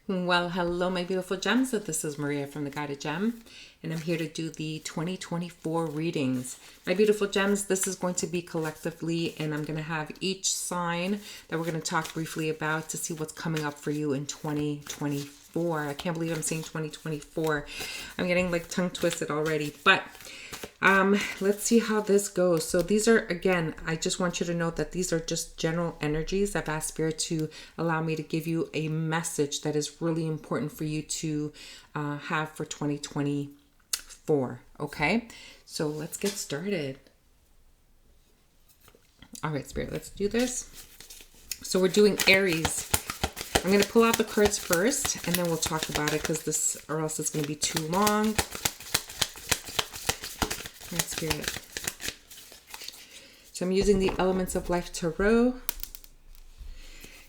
Well, hello, my beautiful gems. So this is Maria from the Guided Gem, and I'm here to do the 2024 readings. My beautiful gems, this is going to be collectively, and I'm going to have each sign that we're going to talk briefly about to see what's coming up for you in 2024. I can't believe I'm saying 2024. I'm getting like tongue twisted already, but let's see how this goes. So these are, again, I just want you to know that these are just general energies. I've asked Spirit to allow me to give you a message that is really important for you to have for 2024. Okay, so let's get started. All right, Spirit, let's do this. So we're doing Aries. I'm going to pull out the cards first, and then we'll talk about it, because this, or else it's going to be too long. Spirit. So I'm using the Elements of Life Tarot,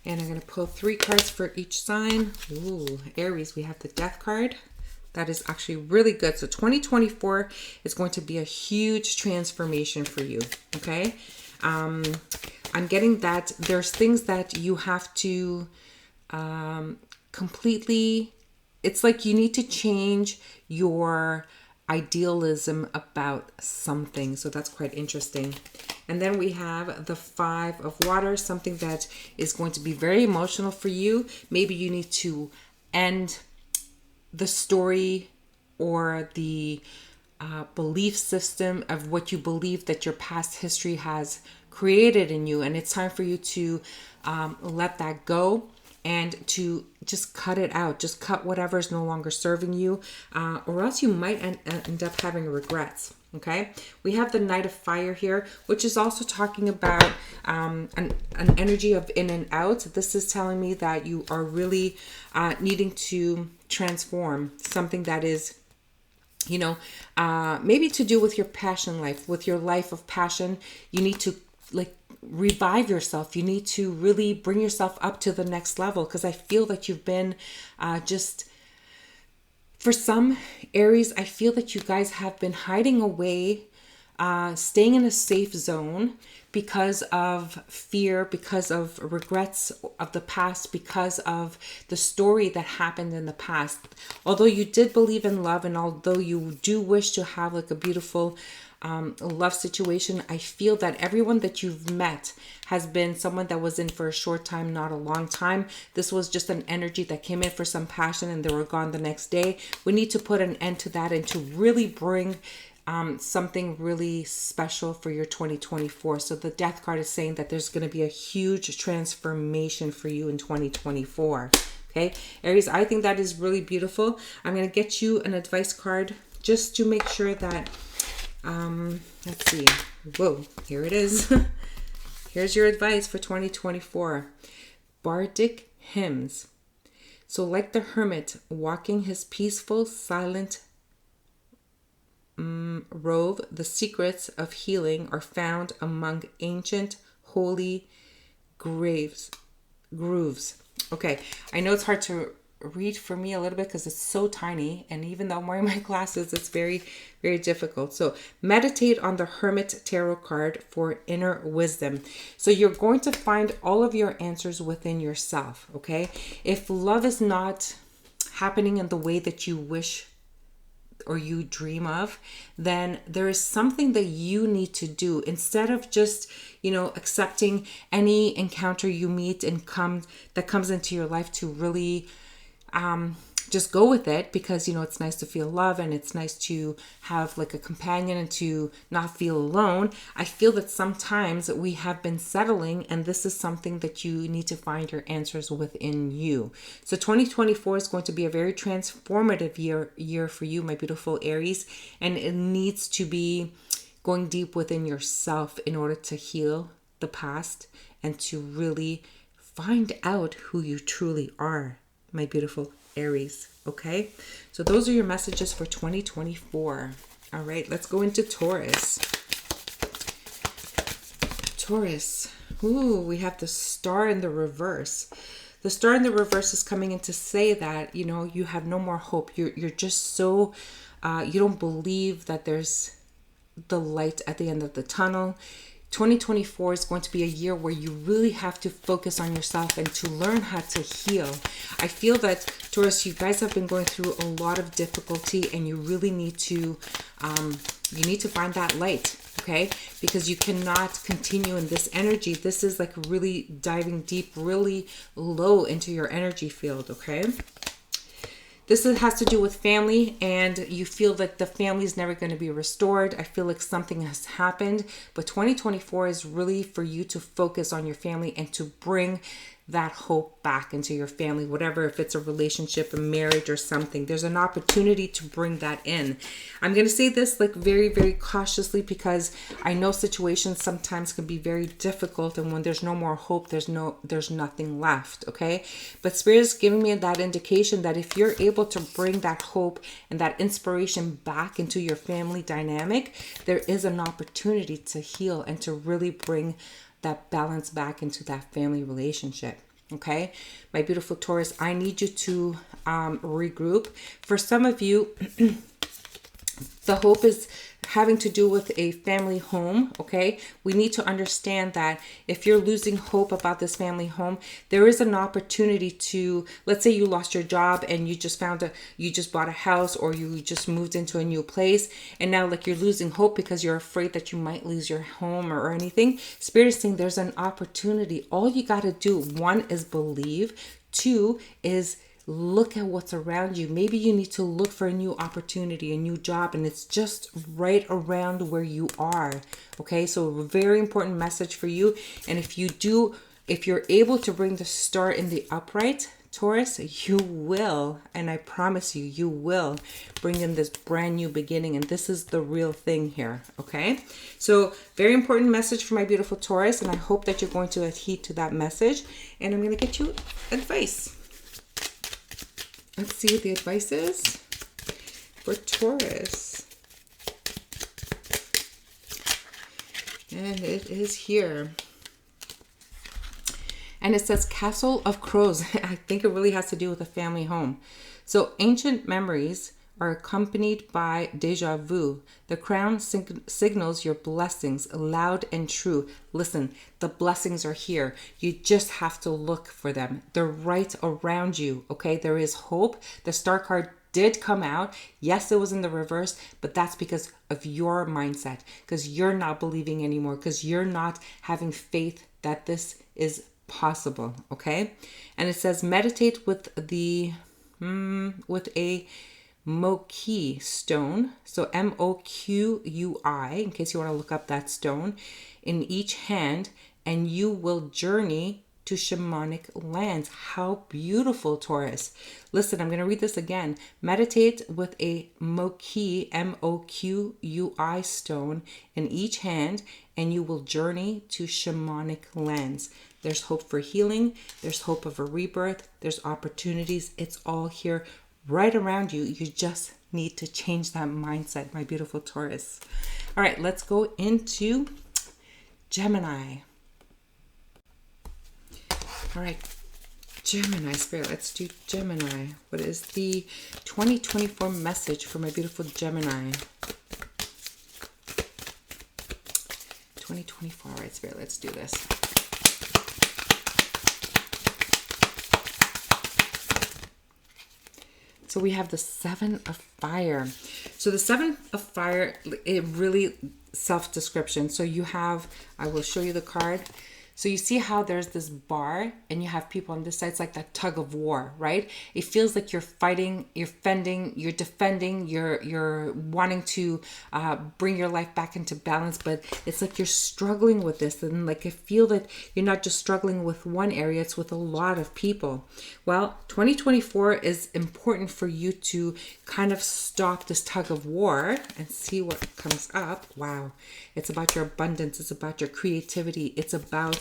and I'm going to pull 3 cards for each sign. Ooh, Aries, we have the Death card. That is actually really good. So 2024 is going to be a huge transformation for you. Okay. I'm getting that there's things that you have to completely, it's like you need to change your idealism about something. So that's quite interesting. And then we have the 5 of Water, something that is going to be very emotional for you. Maybe you need to end the story or the belief system of what you believe that your past history has created in you. And it's time for you to let that go and to just cut it out. Just cut whatever is no longer serving you, or else you might end up having regrets. Okay, we have the Knight of Fire here, which is also talking about an energy of in and out. This is telling me that you are really needing to transform something that is, you know, maybe to do with your passion life, with your life of passion. You need to revive yourself. You need to really bring yourself up to the next level, because I feel that you've been just, for some Aries, I feel that you guys have been hiding away, staying in a safe zone because of fear, because of regrets of the past, because of the story that happened in the past. Although you did believe in love, and although you do wish to have like a beautiful love situation, I feel that everyone that you've met has been someone that was in for a short time, not a long time. This was just an energy that came in for some passion and they were gone the next day. We need to put an end to that and to really bring something really special for your 2024. So the Death card is saying that there's going to be a huge transformation for you in 2024. Okay, Aries, I think that is really beautiful. I'm going to get you an advice card just to make sure that let's see. Whoa, here it is. Here's your advice for 2024. Bardic hymns. So like the hermit walking his peaceful, silent rove, the secrets of healing are found among ancient, holy grooves. Okay, I know it's hard to read for me a little bit because it's so tiny, and even though I'm wearing my glasses, it's very, very difficult. So meditate on the Hermit Tarot card for inner wisdom. So you're going to find all of your answers within yourself. Okay, if love is not happening in the way that you wish or you dream of, then there is something that you need to do. Instead of just, accepting any encounter you meet and that comes into your life, to really just go with it, because it's nice to feel love and it's nice to have like a companion and to not feel alone. I feel that sometimes we have been settling, and this is something that you need to find your answers within you. So 2024 is going to be a very transformative year for you, my beautiful Aries, and it needs to be going deep within yourself in order to heal the past and to really find out who you truly are, my beautiful Aries. Okay, so those are your messages for 2024. All right, let's go into Taurus. Ooh, we have the Star in the reverse. The Star in the reverse is coming in to say that you have no more hope. You're just so you don't believe that there's the light at the end of the tunnel. 2024 is going to be a year where you really have to focus on yourself and to learn how to heal. I feel that Taurus, you guys have been going through a lot of difficulty, and you really need to find that light, okay? Because you cannot continue in this energy. This is like really diving deep, really low into your energy field, okay? This has to do with family, and you feel like the family is never going to be restored. I feel like something has happened, but 2024 is really for you to focus on your family and to bring that hope back into your family, whatever, if it's a relationship, a marriage, or something. There's an opportunity to bring that in. I'm going to say this like very, very cautiously, because I know situations sometimes can be very difficult, and when there's no more hope, there's nothing left, okay? But Spirit is giving me that indication that if you're able to bring that hope and that inspiration back into your family dynamic, there is an opportunity to heal and to really bring that balance back into that family relationship. Okay, my beautiful Taurus, I need you to regroup. For some of you, the hope is having to do with a family home, okay? We need to understand that if you're losing hope about this family home, there is an opportunity to, let's say you lost your job and you just bought a house, or you just moved into a new place, and now like you're losing hope because you're afraid that you might lose your home or anything. Spirit is saying there's an opportunity. All you got to do, one, is believe. Two is look at what's around you. Maybe you need to look for a new opportunity, a new job, and it's just right around where you are. Okay, so a very important message for you. And if you're able to bring the star in the upright, Taurus, you will, and I promise you will bring in this brand new beginning. And this is the real thing here. Okay, so very important message for my beautiful Taurus, and I hope that you're going to adhere to that message. And I'm going to get you advice. Let's see what the advice is for Taurus. And it is here. And it says Castle of Crows. I think it really has to do with a family home. So ancient memories are accompanied by deja vu. The crown signals your blessings, loud and true. Listen, the blessings are here. You just have to look for them. They're right around you, okay? There is hope. The star card did come out. Yes, it was in the reverse, but that's because of your mindset, because you're not believing anymore, because you're not having faith that this is possible, okay? And it says meditate with a Moqui stone, so M-O-Q-U-I, in case you want to look up that stone, in each hand, and you will journey to shamanic lands. How beautiful, Taurus. Listen, I'm going to read this again. Meditate with a Moqui, M-O-Q-U-I stone in each hand, and you will journey to shamanic lands. There's hope for healing. There's hope of a rebirth. There's opportunities. It's all here right around you. You just need to change that mindset, my beautiful Taurus. All right, let's go into Gemini. All right, Gemini Spirit, let's do Gemini. What is the 2024 message for my beautiful Gemini? 2024, all right, Spirit, let's do this. So we have the Seven of Fire. So the Seven of Fire, it really self-description. So you have, I will show you the card. So you see how there's this bar and you have people on this side. It's like that tug of war, right? It feels like you're fighting, you're fending, you're defending, you're wanting to bring your life back into balance, but it's like you're struggling with this. And like I feel that you're not just struggling with one area, it's with a lot of people. Well, 2024 is important for you to kind of stop this tug of war and see what comes up. Wow. It's about your abundance. It's about your creativity. It's about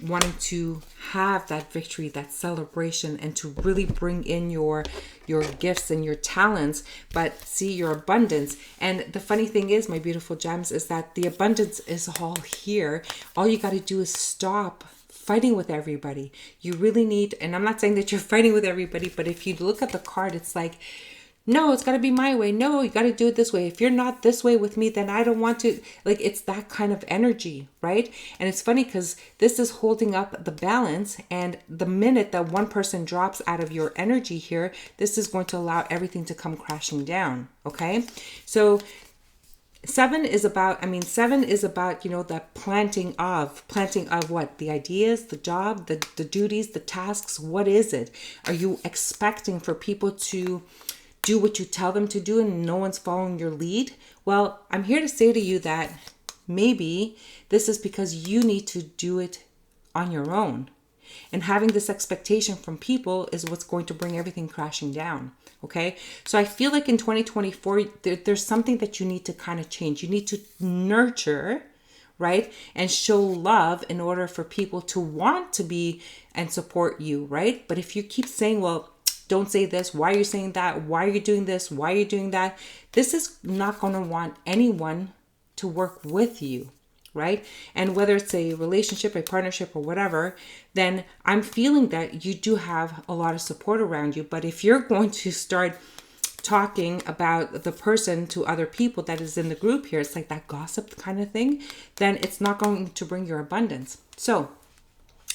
wanting to have that victory, that celebration, and to really bring in your gifts and your talents, but see your abundance. And the funny thing is, my beautiful gems, is that the abundance is all here. All you got to do is stop fighting with everybody. You really need, and I'm not saying that you're fighting with everybody, but if you look at the card, it's like No, it's got to be my way. No, you got to do it this way. If you're not this way with me, then I don't want to. Like, it's that kind of energy, right? And it's funny because this is holding up the balance. And the minute that one person drops out of your energy here, this is going to allow everything to come crashing down. Okay. So seven is about, the planting of what? The ideas, the job, the duties, the tasks. What is it? Are you expecting for people to do what you tell them to do and no one's following your lead? Well, I'm here to say to you that maybe this is because you need to do it on your own. And having this expectation from people is what's going to bring everything crashing down. Okay. So I feel like in 2024, there's something that you need to kind of change. You need to nurture, right? And show love in order for people to want to be and support you, right? But if you keep saying, well, don't say this. Why are you saying that? Why are you doing this? Why are you doing that? This is not going to want anyone to work with you, right? And whether it's a relationship, a partnership, or whatever, then I'm feeling that you do have a lot of support around you. But if you're going to start talking about the person to other people that is in the group here, it's like that gossip kind of thing, then it's not going to bring your abundance. So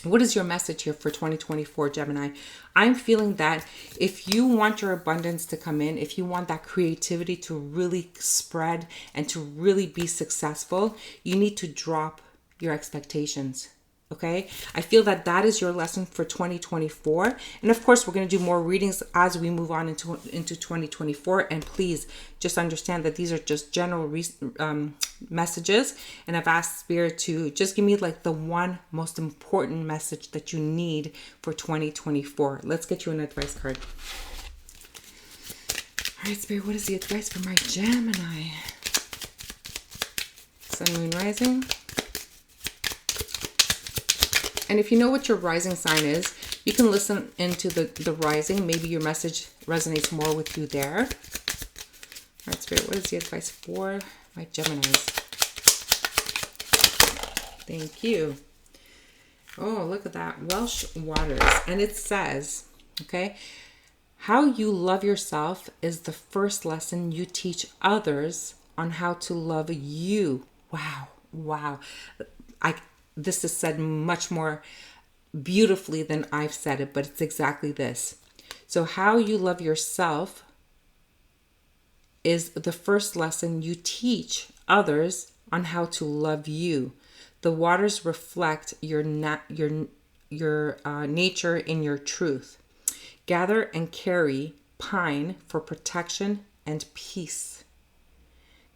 what is your message here for 2024, Gemini? I'm feeling that if you want your abundance to come in, if you want that creativity to really spread and to really be successful, you need to drop your expectations. Okay, I feel that that is your lesson for 2024. And of course, we're going to do more readings as we move on into 2024. And please just understand that these are just general messages. And I've asked Spirit to just give me like the one most important message that you need for 2024. Let's get you an advice card. All right, Spirit, what is the advice for my Gemini? Sun, Moon, Rising. And if you know what your rising sign is, you can listen into the rising. Maybe your message resonates more with you there. All right, Spirit, what is the advice for my Geminis? Thank you. Oh, look at that. Welsh waters. And it says, okay, how you love yourself is the first lesson you teach others on how to love you. Wow. Wow. This is said much more beautifully than I've said it, but it's exactly this. So how you love yourself is the first lesson you teach others on how to love you. The waters reflect your nature in your truth. Gather and carry pine for protection and peace.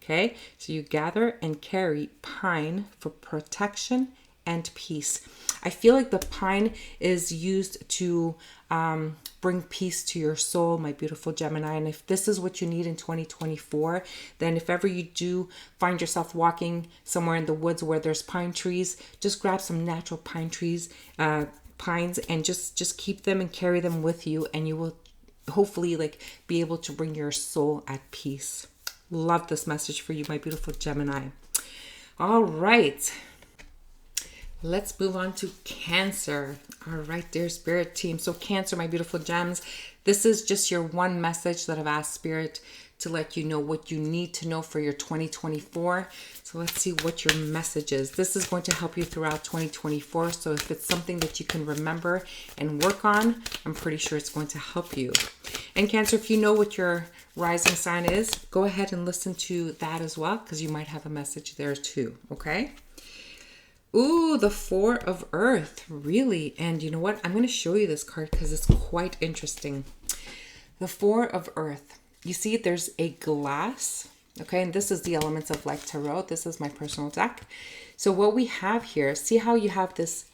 Okay, so you gather and carry pine for protection and peace. I feel like the pine is used to bring peace to your soul, my beautiful Gemini. And if this is what you need in 2024, then if ever you do find yourself walking somewhere in the woods where there's pine trees, just grab some natural pine trees, pines, and just keep them and carry them with you, and you will hopefully like be able to bring your soul at peace. Love this message for you, my beautiful Gemini. All right. Let's move on to Cancer. All right, dear Spirit team. So Cancer, my beautiful gems, this is just your one message that I've asked Spirit to let you know what you need to know for your 2024. So let's see what your message is. This is going to help you throughout 2024. So if it's something that you can remember and work on, I'm pretty sure it's going to help you. And Cancer, if you know what your rising sign is, go ahead and listen to that as well, because you might have a message there too, okay? Ooh, the Four of Earth, really. And you know what? I'm going to show you this card because it's quite interesting. The Four of Earth. You see, there's a glass, okay? And this is the elements of like tarot. This is my personal deck. So what we have here, see how you have this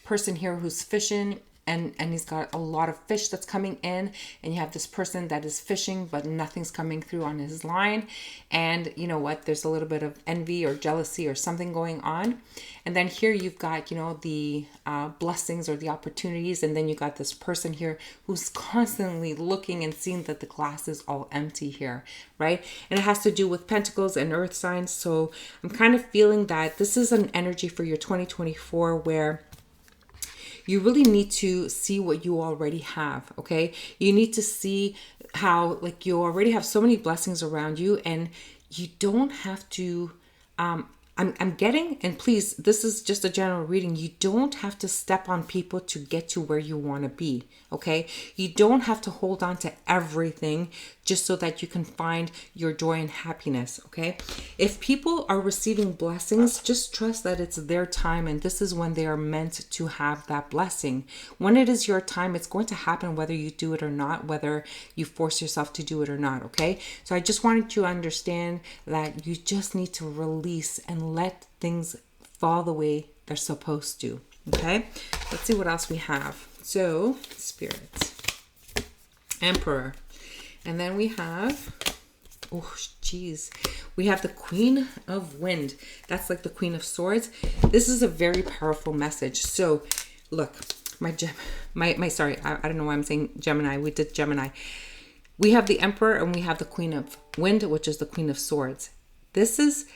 person here who's fishing, and he's got a lot of fish that's coming in, and you have this person that is fishing but nothing's coming through on his line, and you know what, there's a little bit of envy or jealousy or something going on. And then here you've got, you know, the blessings or the opportunities, and then you got this person here who's constantly looking and seeing that the glass is all empty here, right? And it has to do with pentacles and earth signs. So I'm kind of feeling that this is an energy for your 2024 where You really need to see what you already have, okay? You need to see how, like, you already have so many blessings around you, and you don't have to, I'm getting, and please, this is just a general reading. You don't have to step on people to get to where you want to be, okay? You don't have to hold on to everything just so that you can find your joy and happiness, okay? If people are receiving blessings, just trust that it's their time, and this is when they are meant to have that blessing. When it is your time, it's going to happen whether you do it or not, whether you force yourself to do it or not, okay? So I just wanted you to understand that you just need to release and let things fall the way they're supposed to, okay? Let's see what else we have. So, Spirit, Emperor, and then we have, oh, geez, we have the Queen of Wind. That's like the Queen of Swords. This is a very powerful message. So, look, sorry, I don't know why I'm saying Gemini. We did Gemini. We have the Emperor and we have the Queen of Wind, which is the Queen of Swords. This is,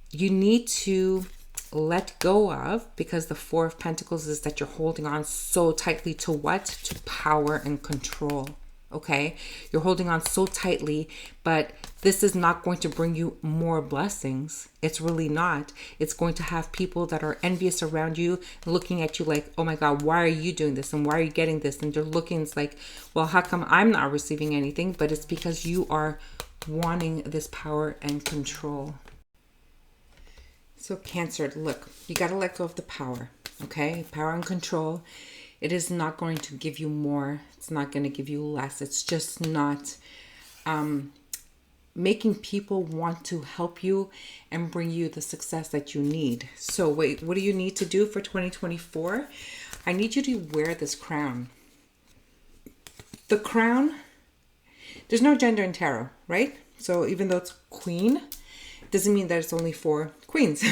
you need to let go of, because the Four of Pentacles is that you're holding on so tightly to what? To power and control, okay? You're holding on so tightly, but this is not going to bring you more blessings. It's really not. It's going to have people that are envious around you, looking at you like, oh my God, why are you doing this? And why are you getting this? And they're looking, it's like, well, how come I'm not receiving anything? But it's because you are wanting this power and control. So Cancer, look, you got to let go of the power, okay? Power and control. It is not going to give you more. It's not going to give you less. It's just not making people want to help you and bring you the success that you need. So wait, what do you need to do for 2024? I need you to wear this crown. The crown, there's no gender in tarot, right? So even though it's queen, doesn't mean that it's only for queens.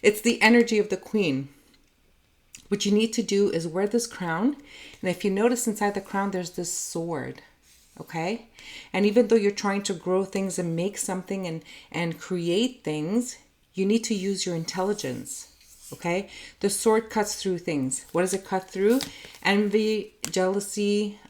It's the energy of the queen. What you need to do is wear this crown. And if you notice inside the crown, there's this sword. Okay? And even though you're trying to grow things and make something and create things, you need to use your intelligence. Okay? The sword cuts through things. What does it cut through? Envy, jealousy,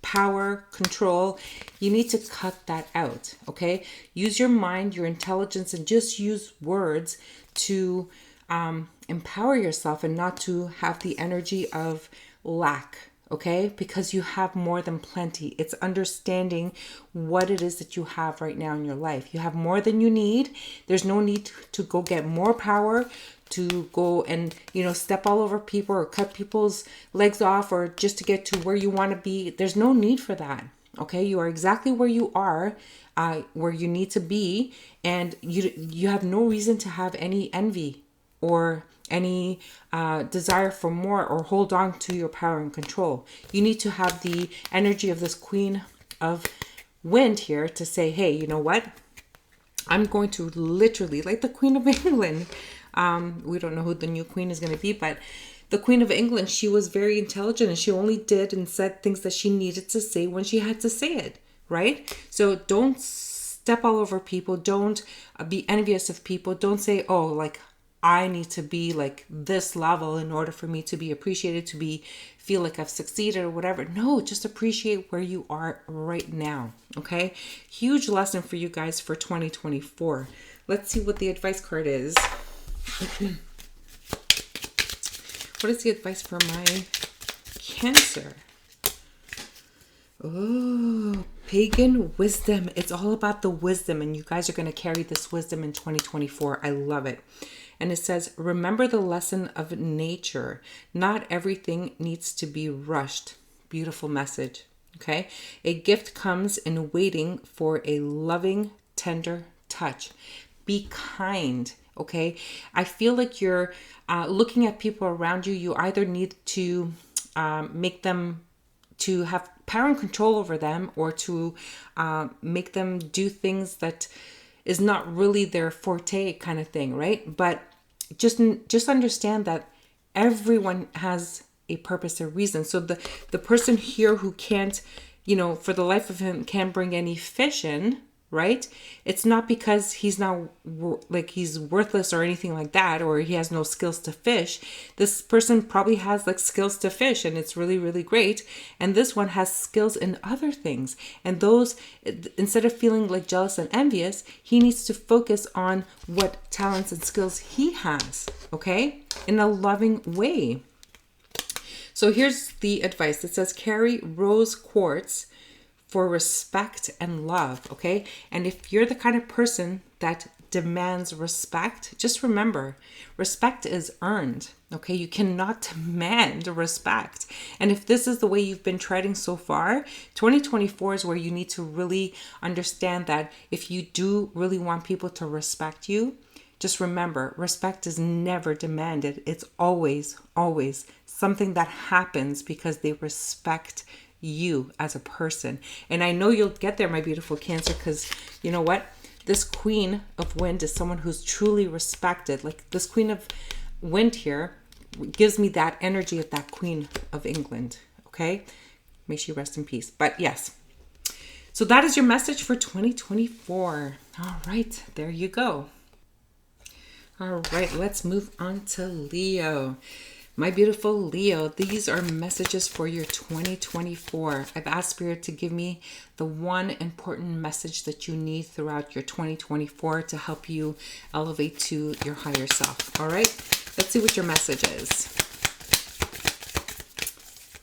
power, control. You need to cut that out, okay? Use your mind, your intelligence, and just use words to empower yourself and not to have the energy of lack, okay? Because you have more than plenty. It's understanding what it is that you have right now in your life. You have more than you need. There's no need to go get more power, to go and, step all over people or cut people's legs off, or just to get to where you want to be. There's no need for that. Okay. You are exactly where you are, where you need to be. And you have no reason to have any envy or any desire for more, or hold on to your power and control. You need to have the energy of this Queen of Wind here to say, hey, you know what? I'm going to literally, like the Queen of England, we don't know who the new queen is going to be, but the Queen of England, she was very intelligent, and she only did and said things that she needed to say when she had to say it, right? So don't step all over people. Don't be envious of people. Don't say, oh, like, I need to be like this level in order for me to be appreciated, to feel like I've succeeded or whatever. No, just appreciate where you are right now. Okay. Huge lesson for you guys for 2024. Let's see what the advice card is. What is the advice for my Cancer? Oh, pagan wisdom. It's all about the wisdom, and you guys are going to carry this wisdom in 2024. I love it. And it says, remember the lesson of nature. Not everything needs to be rushed. Beautiful message. Okay. A gift comes in waiting for a loving, tender touch. Be kind. Okay. I feel like you're looking at people around you. You either need to make them to have power and control over them, or to make them do things that is not really their forte, kind of thing, right? But just understand that everyone has a purpose or reason. So the person here who can't, for the life of him, can't bring any fish in, right? It's not because he's not like he's worthless or anything like that, or he has no skills to fish. This person probably has like skills to fish, and it's really, really great. And this one has skills in other things. And those, instead of feeling like jealous and envious, he needs to focus on what talents and skills he has, okay? In a loving way. So here's the advice. It says carry rose quartz for respect and love, okay? And if you're the kind of person that demands respect, just remember, respect is earned, okay? You cannot demand respect. And if this is the way you've been treading so far, 2024 is where you need to really understand that if you do really want people to respect you, just remember, respect is never demanded. It's always, always something that happens because they respect you as a person. And I know you'll get there, my beautiful Cancer, because you know what? This Queen of Wind is someone who's truly respected. Like this Queen of Wind here gives me that energy of that Queen of England, okay? May she rest in peace. But yes. So that is your message for 2024. All right, there you go. All right, let's move on to Leo. My beautiful Leo, these are messages for your 2024. I've asked Spirit to give me the one important message that you need throughout your 2024 to help you elevate to your higher self. All right, let's see what your message is.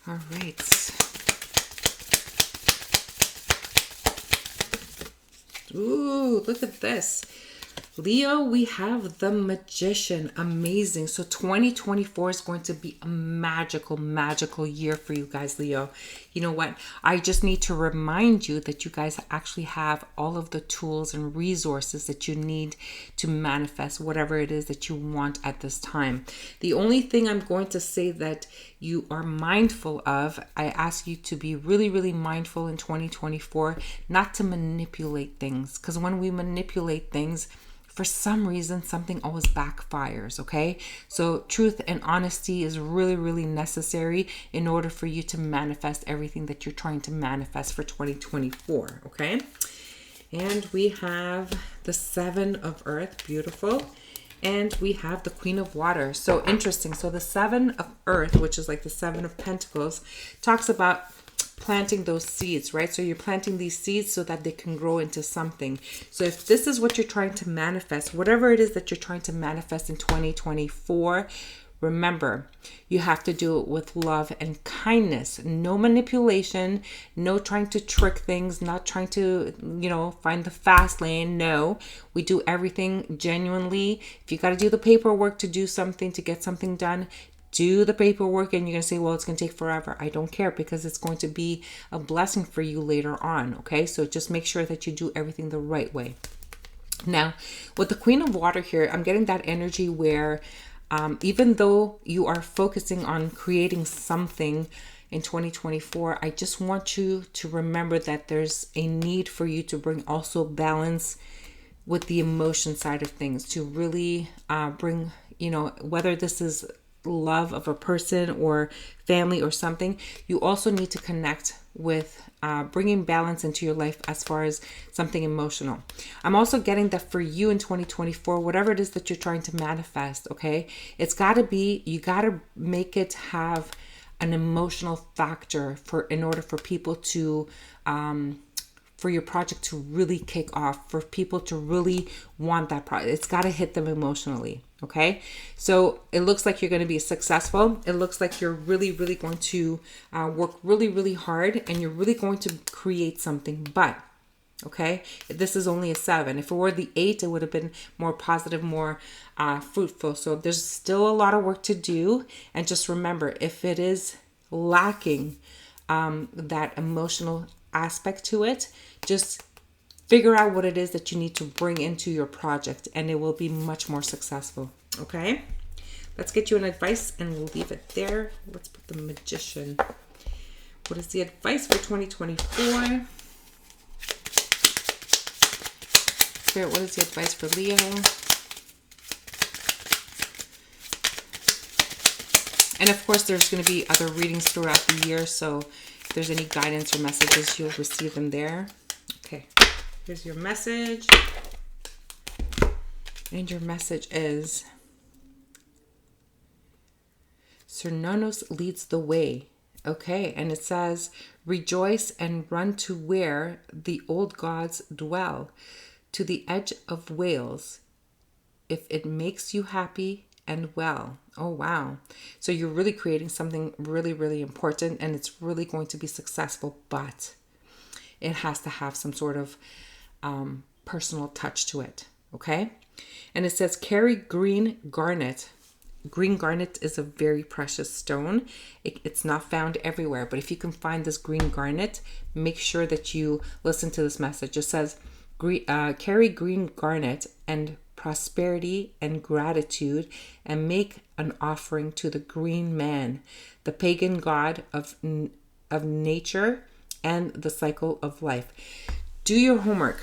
All right. Ooh, look at this. Leo, we have the Magician. Amazing. So 2024 is going to be a magical, magical year for you guys, Leo. You know what? I just need to remind you that you guys actually have all of the tools and resources that you need to manifest whatever it is that you want at this time. The only thing I'm going to say that you are mindful of, I ask you to be really, really mindful in 2024, not to manipulate things. Because when we manipulate things, for some reason, something always backfires, okay? So truth and honesty is really, really necessary in order for you to manifest everything that you're trying to manifest for 2024, okay? And we have the Seven of Earth, beautiful. And we have the Queen of Water. So interesting. So the Seven of Earth, which is like the Seven of Pentacles, talks about planting those seeds, right? So you're planting these seeds so that they can grow into something. So if this is what you're trying to manifest, whatever it is that you're trying to manifest in 2024, remember, you have to do it with love and kindness. No manipulation, no trying to trick things, not trying to, find the fast lane. No, we do everything genuinely. If you got to do the paperwork to do something, to get something done, do the paperwork. And you're going to say, well, it's going to take forever. I don't care, because it's going to be a blessing for you later on. Okay. So just make sure that you do everything the right way. Now, with the Queen of Water here, I'm getting that energy where even though you are focusing on creating something in 2024, I just want you to remember that there's a need for you to bring also balance with the emotion side of things, to really bring, whether this is love of a person or family or something, you also need to connect with bringing balance into your life as far as something emotional. I'm also getting that for you in 2024, whatever it is that you're trying to manifest, okay, it's got to be, you got to make it have an emotional factor in order for people to for your project to really kick off, for people to really want that project. It's got to hit them emotionally. Okay. So it looks like you're going to be successful. It looks like you're really, really going to work really, really hard, and you're really going to create something. But okay, this is only a 7. If it were the 8, it would have been more positive, more fruitful. So there's still a lot of work to do. And just remember, if it is lacking that emotional aspect to it, just figure out what it is that you need to bring into your project, and it will be much more successful. Okay, let's get you an advice, and we'll leave it there. Let's put the Magician. What is the advice for 2024? Spirit, what is the advice for Leo? And of course, there's going to be other readings throughout the year, so if there's any guidance or messages, you'll receive them there. Okay. Here's your message. And your message is, Cernunnos leads the way. Okay, and it says, rejoice and run to where the old gods dwell, to the edge of Wales, if it makes you happy and well. Oh, wow. So you're really creating something really, really important, and it's really going to be successful, but it has to have some sort of personal touch to it. Okay. And it says, carry green garnet. Green garnet is a very precious stone. It's not found everywhere, but if you can find this green garnet, make sure that you listen to this message. It says, carry green garnet and prosperity and gratitude, and make an offering to the green man, the pagan god of nature and the cycle of life. Do your homework.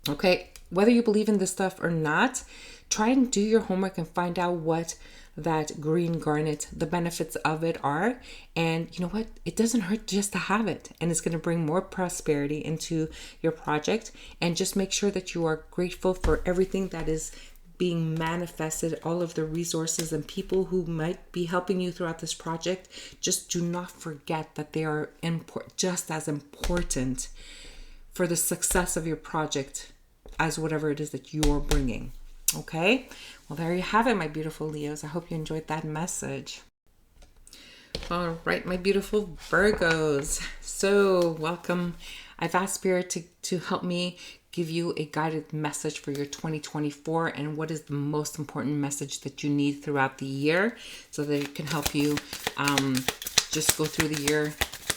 Okay, whether you believe in this stuff or not, try and do your homework and find out what that green garnet, the benefits of it are. And you know what? It doesn't hurt just to have it. And it's going to bring more prosperity into your project. And just make sure that you are grateful for everything that is being manifested, all of the resources and people who might be helping you throughout this project. Just do not forget that they are just as important for the success of your project as whatever it is that you're bringing. Okay, well, there you have it, my beautiful Leos. I hope you enjoyed that message. All right, my beautiful Virgos. So welcome. I've asked Spirit to help me give you a guided message for your 2024 and what is the most important message that you need throughout the year so that it can help you just go through the year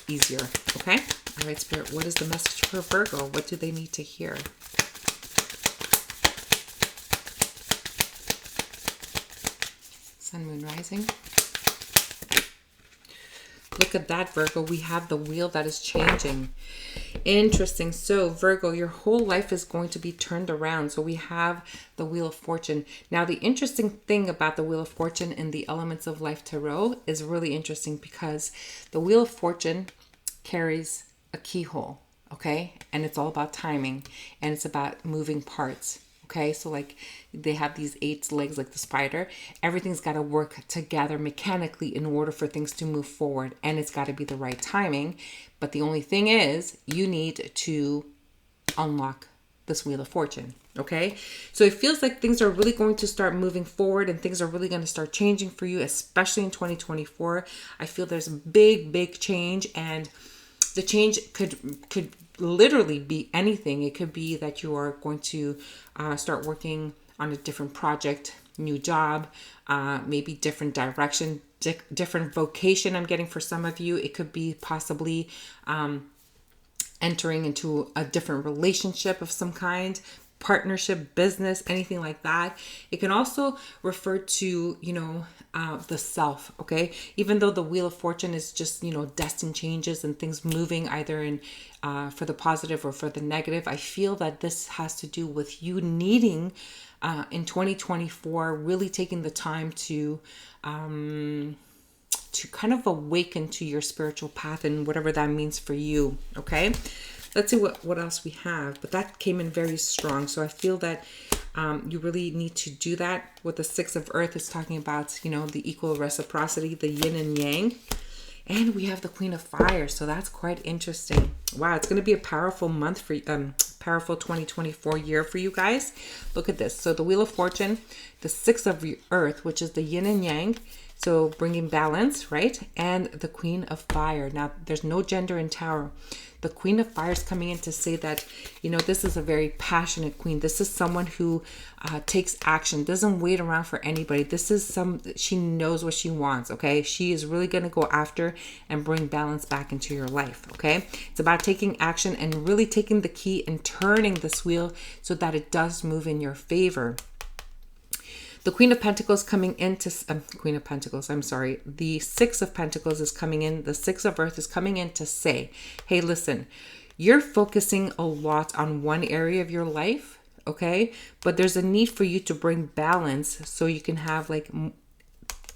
easier. Okay. All right, Spirit, what is the message for Virgo? What do they need to hear? Sun, Moon, Rising. Look at that, Virgo. We have the wheel that is changing. Interesting. So, Virgo, your whole life is going to be turned around. So we have the Wheel of Fortune. Now, the interesting thing about the Wheel of Fortune in the Elements of Life Tarot is really interesting because the Wheel of Fortune carries a keyhole, okay? And it's all about timing, and it's about moving parts. Okay, so like they have these 8 legs like the spider. Everything's got to work together mechanically in order for things to move forward. And it's got to be the right timing. But the only thing is you need to unlock this Wheel of Fortune. Okay, so it feels like things are really going to start moving forward and things are really going to start changing for you, especially in 2024. I feel there's a big change, and the change could literally be anything. It could be that you are going to start working on a different project, new job, maybe different direction, different vocation I'm getting for some of you. It could be possibly entering into a different relationship of some kind, partnership, business, anything like that. It can also refer to, the self, okay? Even though the Wheel of Fortune is just, destined changes and things moving either in for the positive or for the negative, I feel that this has to do with you needing in 2024 really taking the time to kind of awaken to your spiritual path and whatever that means for you, okay? Let's see what else we have. But that came in very strong. So I feel that you really need to do that. With the 6 of Earth, it's talking about, the equal reciprocity, the yin and yang. And we have the Queen of Fire. So that's quite interesting. Wow, it's going to be a powerful month for powerful 2024 year for you guys. Look at this. So the Wheel of Fortune, the 6 of Earth, which is the yin and yang. So bringing balance, right? And the Queen of Fire. Now, there's no gender in Tower. The Queen of Fire is coming in to say that, this is a very passionate queen. This is someone who takes action, doesn't wait around for anybody. She knows what she wants, okay? She is really going to go after and bring balance back into your life, okay? It's about taking action and really taking the key and turning this wheel so that it does move in your favor. The Queen of Pentacles coming into Queen of Pentacles, I'm sorry. The 6 of Pentacles is coming in. The 6 of Earth is coming in to say, hey, listen, you're focusing a lot on one area of your life, okay? But there's a need for you to bring balance so you can have like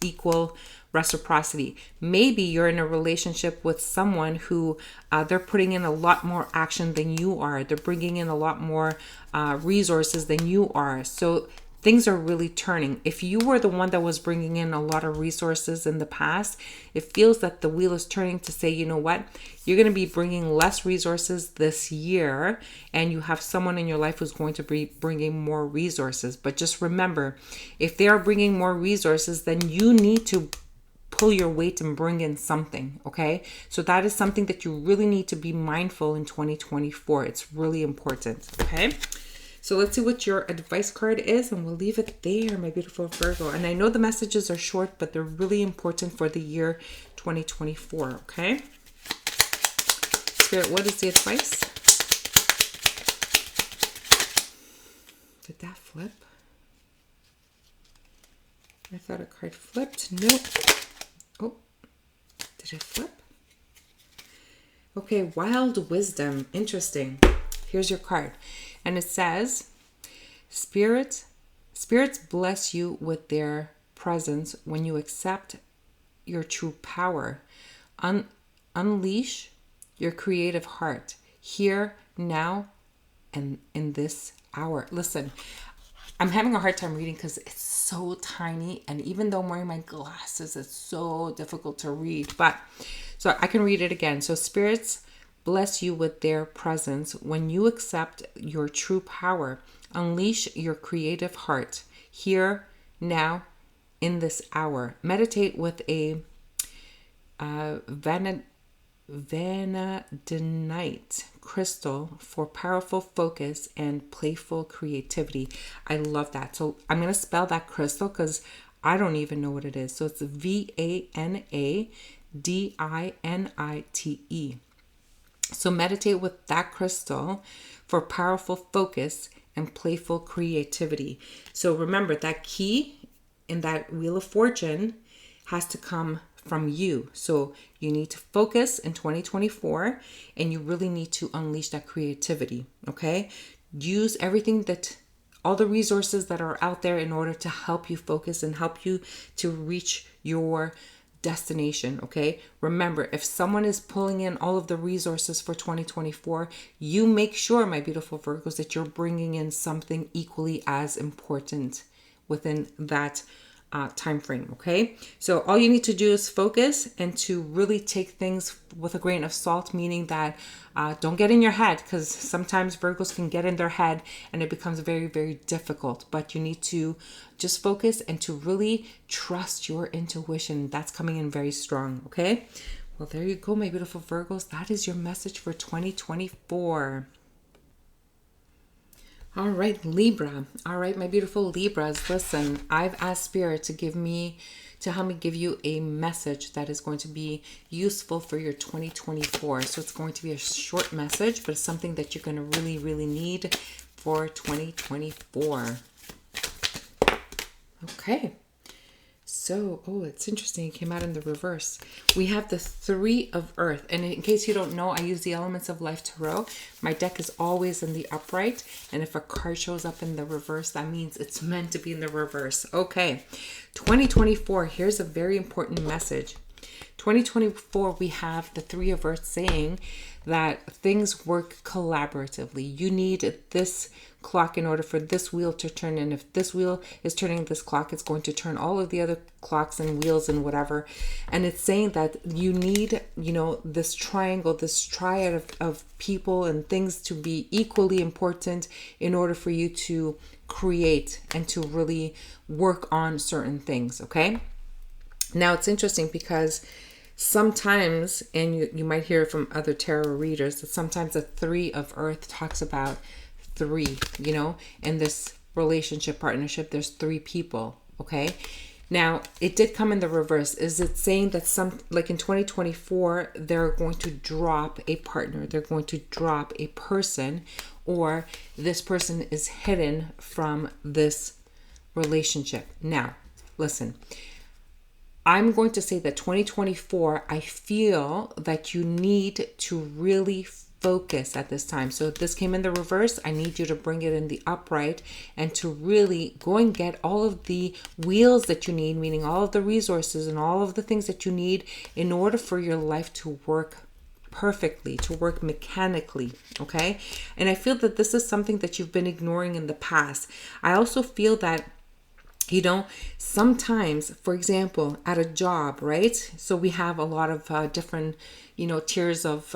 equal reciprocity. Maybe you're in a relationship with someone who they're putting in a lot more action than you are. They're bringing in a lot more resources than you are. So things are really turning. If you were the one that was bringing in a lot of resources in the past, it feels that the wheel is turning to say, you know what, you're going to be bringing less resources this year, and you have someone in your life who's going to be bringing more resources. But just remember, if they are bringing more resources, then you need to pull your weight and bring in something, okay? So that is something that you really need to be mindful in 2024. It's really important, okay? So let's see what your advice card is, and we'll leave it there, my beautiful Virgo. And I know the messages are short, but they're really important for the year 2024, okay? Spirit, what is the advice? Did that flip? I thought a card flipped. Nope. Oh, did it flip? Okay, wild wisdom. Interesting. Here's your card. And it says, spirits bless you with their presence when you accept your true power. Unleash your creative heart here, now, and in this hour. Listen, I'm having a hard time reading because it's so tiny. And even though I'm wearing my glasses, it's so difficult to read. But so I can read it again. So spirits bless you with their presence when you accept your true power. Unleash your creative heart here, now, in this hour. Meditate with a vanadinite crystal for powerful focus and playful creativity. I love that. So I'm going to spell that crystal because I don't even know what it is. So it's VANADINITE. So meditate with that crystal for powerful focus and playful creativity. So remember, that key in that Wheel of Fortune has to come from you. So you need to focus in 2024, and you really need to unleash that creativity, okay? Use everything all the resources that are out there in order to help you focus and help you to reach your destination, okay? Remember, if someone is pulling in all of the resources for 2024, you make sure, my beautiful Virgos, that you're bringing in something equally as important within that time frame, okay? So all you need to do is focus and to really take things with a grain of salt, meaning that don't get in your head, because sometimes Virgos can get in their head and it becomes very, very difficult. But you need to just focus and to really trust your intuition. That's coming in very strong, okay? Well, there you go, my beautiful Virgos. That is your message for 2024. All right, Libra. All right, my beautiful Libras. Listen, I've asked Spirit to help me give you a message that is going to be useful for your 2024. So it's going to be a short message, but it's something that you're going to really, really need for 2024. Okay. So, it's interesting. It came out in the reverse. We have the Three of Earth. And in case you don't know, I use the Elements of Life Tarot. My deck is always in the upright. And if a card shows up in the reverse, that means it's meant to be in the reverse. Okay. 2024. Here's a very important message. 2024, we have the Three of Earth saying that things work collaboratively. You need this clock in order for this wheel to turn. And if this wheel is turning this clock, it's going to turn all of the other clocks and wheels and whatever. And it's saying that you need, this triangle, this triad of people and things to be equally important in order for you to create and to really work on certain things, okay? Now, it's interesting because sometimes, and you might hear from other tarot readers, that sometimes the Three of Earth talks about three, in this relationship partnership, there's three people, okay? Now, it did come in the reverse. Is it saying that like in 2024, they're going to drop a partner, they're going to drop a person, or this person is hidden from this relationship? Now, listen, I'm going to say that 2024, I feel that you need to really focus at this time. So if this came in the reverse, I need you to bring it in the upright and to really go and get all of the wheels that you need, meaning all of the resources and all of the things that you need in order for your life to work perfectly, to work mechanically. Okay. And I feel that this is something that you've been ignoring in the past. I also feel that, you know, sometimes, for example, at a job, right? So we have a lot of different, you know, tiers of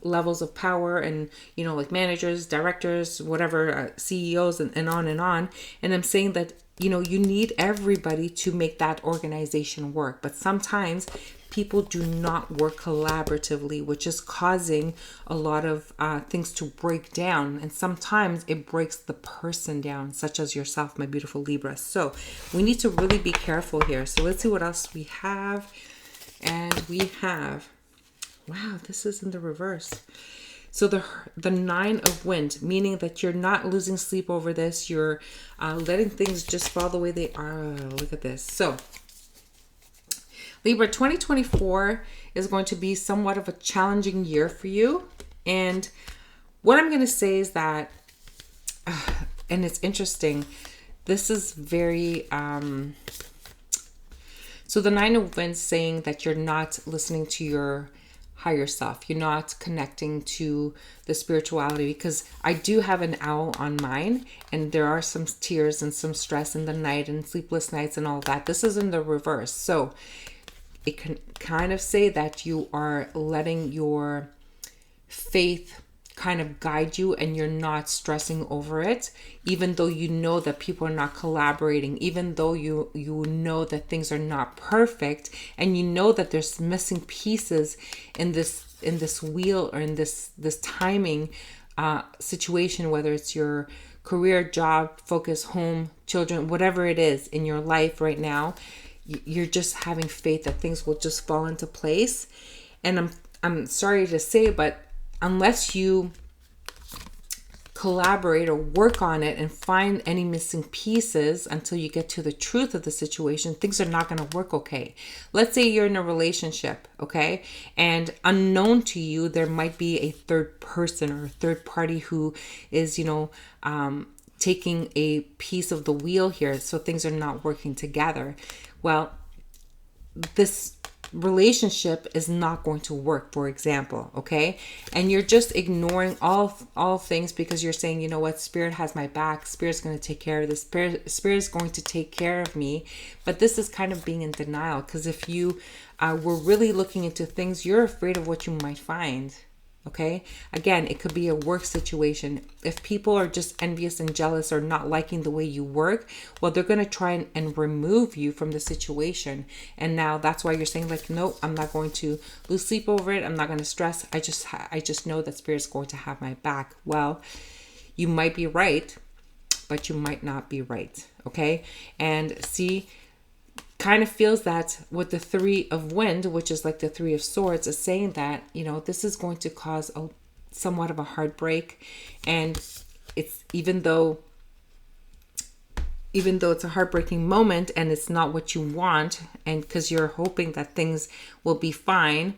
levels of power, and, you know, like managers, directors, whatever, CEOs, and on and on. And I'm saying that, you know, you need everybody to make that organization work. But sometimes people do not work collaboratively, which is causing a lot of things to break down. And sometimes it breaks the person down, such as yourself, my beautiful Libra. So we need to really be careful here. So let's see what else we have. And we have, wow, this is in the reverse. So the 9 of Wind, meaning that you're not losing sleep over this. You're letting things just fall the way they are. Look at this. So Libra, 2024 is going to be somewhat of a challenging year for you. And what I'm going to say is that, and it's interesting, this is very, so the 9 of Wands saying that you're not listening to your higher self. You're not connecting to the spirituality, because I do have an owl on mine, and there are some tears and some stress in the night and sleepless nights and all that. This is in the reverse. So it can kind of say that you are letting your faith kind of guide you, and you're not stressing over it, even though you know that people are not collaborating, even though you know that things are not perfect, and you know that there's missing pieces in this wheel, or in this timing situation, whether it's your career, job, focus, home, children, whatever it is in your life right now. You're just having faith that things will just fall into place. And I'm sorry to say, but unless you collaborate or work on it and find any missing pieces until you get to the truth of the situation, things are not going to work okay. Let's say you're in a relationship, okay? And unknown to you, there might be a third person or a third party who is, taking a piece of the wheel here. So things are not working together. Well, this relationship is not going to work, for example, okay? And you're just ignoring all things because you're saying, you know what, Spirit has my back. Spirit's going to take care of this. Spirit is going to take care of me. But this is kind of being in denial, because if you were really looking into things, you're afraid of what you might find. Okay. Again, it could be a work situation. If people are just envious and jealous or not liking the way you work, well, they're going to try and remove you from the situation. And now that's why you're saying, like, no, I'm not going to lose sleep over it. I'm not going to stress. I just know that Spirit's going to have my back. Well, you might be right, but you might not be right. Okay. And see, kind of feels that with the 3 of Wind, which is like the 3 of Swords, is saying that, this is going to cause somewhat of a heartbreak. And it's even though it's a heartbreaking moment and it's not what you want, and because you're hoping that things will be fine,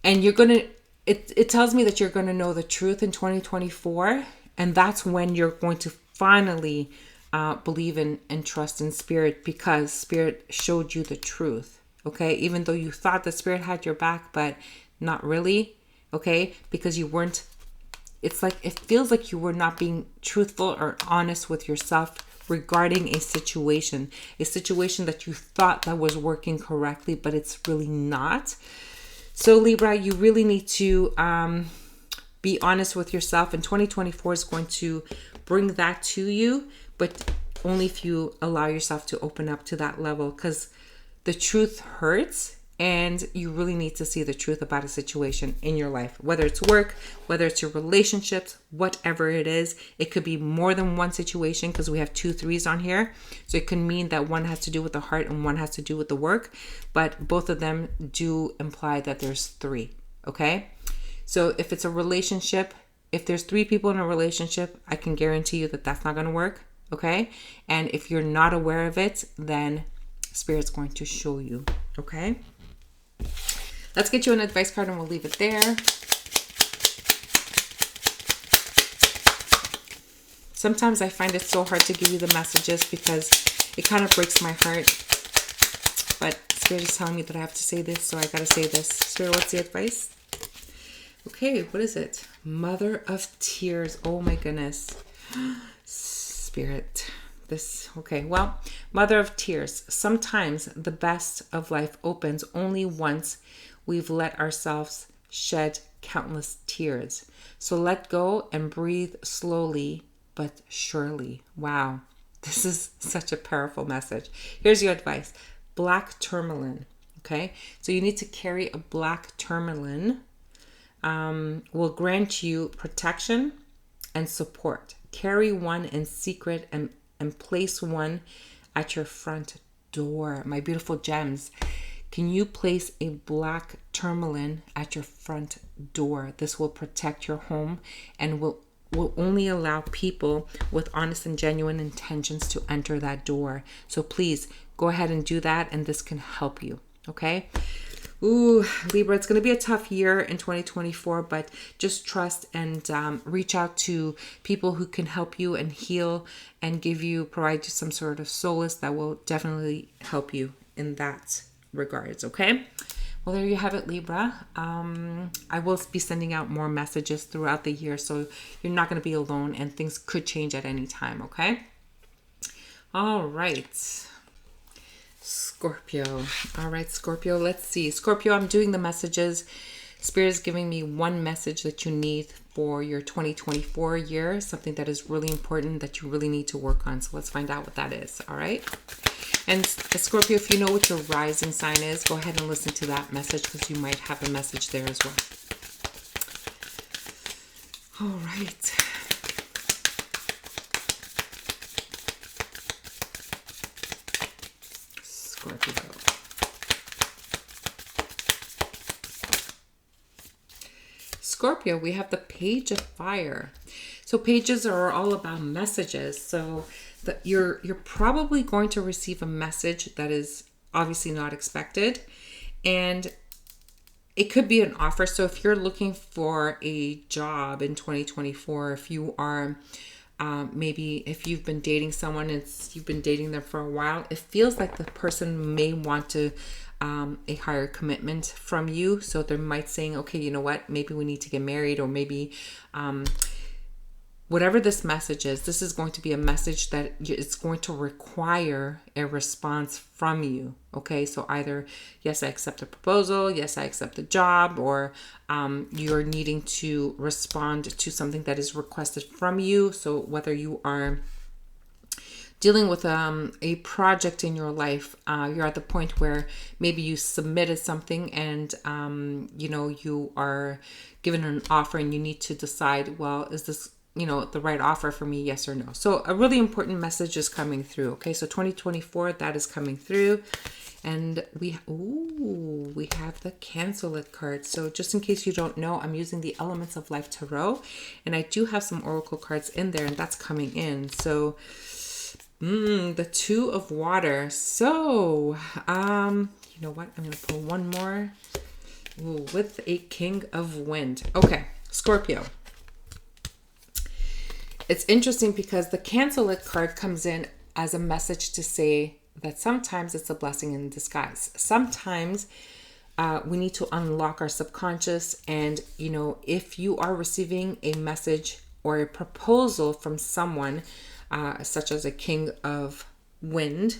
and it tells me that you're going to know the truth in 2024. And that's when you're going to finally believe in and trust in Spirit, because Spirit showed you the truth. Okay. Even though you thought that Spirit had your back, but not really. Okay. Because you weren't, it feels like you were not being truthful or honest with yourself regarding a situation that you thought that was working correctly, but it's really not. So Libra, you really need to be honest with yourself, and 2024 is going to bring that to you, but only if you allow yourself to open up to that level, because the truth hurts, and you really need to see the truth about a situation in your life, whether it's work, whether it's your relationships, whatever it is. It could be more than one situation, because we have 2 3s on here. So it can mean that one has to do with the heart and one has to do with the work, but both of them do imply that there's 3. Okay. So if it's a relationship, if there's 3 people in a relationship, I can guarantee you that that's not going to work. Okay. And if you're not aware of it, then Spirit's going to show you. Okay. Let's get you an advice card and we'll leave it there. Sometimes I find it so hard to give you the messages because it kind of breaks my heart. But Spirit is telling me that I have to say this, so I got to say this. Spirit, what's the advice? Okay, what is it? Mother of Tears. Oh my goodness. Spirit. Okay, well, Mother of Tears. Sometimes the best of life opens only once we've let ourselves shed countless tears. So let go and breathe slowly but surely. Wow, this is such a powerful message. Here's your advice. Black tourmaline. Okay, so you need to carry a black tourmaline. Will grant you protection and support. Carry one in secret and place one at your front door. My beautiful gems, can you place a black tourmaline at your front door? This will protect your home and will only allow people with honest and genuine intentions to enter that door. So please go ahead and do that, and this can help you. Okay. Ooh, Libra, it's going to be a tough year in 2024, but just trust and reach out to people who can help you and heal and provide you some sort of solace that will definitely help you in that regards. Okay. Well, there you have it, Libra. I will be sending out more messages throughout the year, so you're not going to be alone and things could change at any time. Okay. All right. Scorpio. All right, Scorpio. Let's see. Scorpio, I'm doing the messages. Spirit is giving me one message that you need for your 2024 year, something that is really important that you really need to work on. So let's find out what that is. All right. And Scorpio, if you know what your rising sign is, go ahead and listen to that message because you might have a message there as well. All right. Scorpio. Scorpio, we have the Page of Fire. So pages are all about messages. So you're probably going to receive a message that is obviously not expected, and it could be an offer. So if you're looking for a job in 2024, if you are maybe if you've been dating someone and you've been dating them for a while, it feels like the person may want to a higher commitment from you. So they might saying, okay, you know what, maybe we need to get married, or maybe whatever this message is, this is going to be a message that it's going to require a response from you. Okay, so either, yes, I accept a proposal, yes, I accept the job, or you're needing to respond to something that is requested from you. So whether you are dealing with a project in your life, you're at the point where maybe you submitted something and, you are given an offer and you need to decide, well, is this the right offer for me, yes or no? So a really important message is coming through. Okay, so 2024, that is coming through. And we have the Cancel It card. So just in case you don't know, I'm using the Elements of Life Tarot, and I do have some Oracle cards in there, and that's coming in. So the Two of Water. So you know what, I'm going to pull one more. With a King of Wind. Okay, Scorpio. It's interesting because the Cancel It card comes in as a message to say that sometimes it's a blessing in disguise. Sometimes we need to unlock our subconscious. And, if you are receiving a message or a proposal from someone, such as a King of Wind,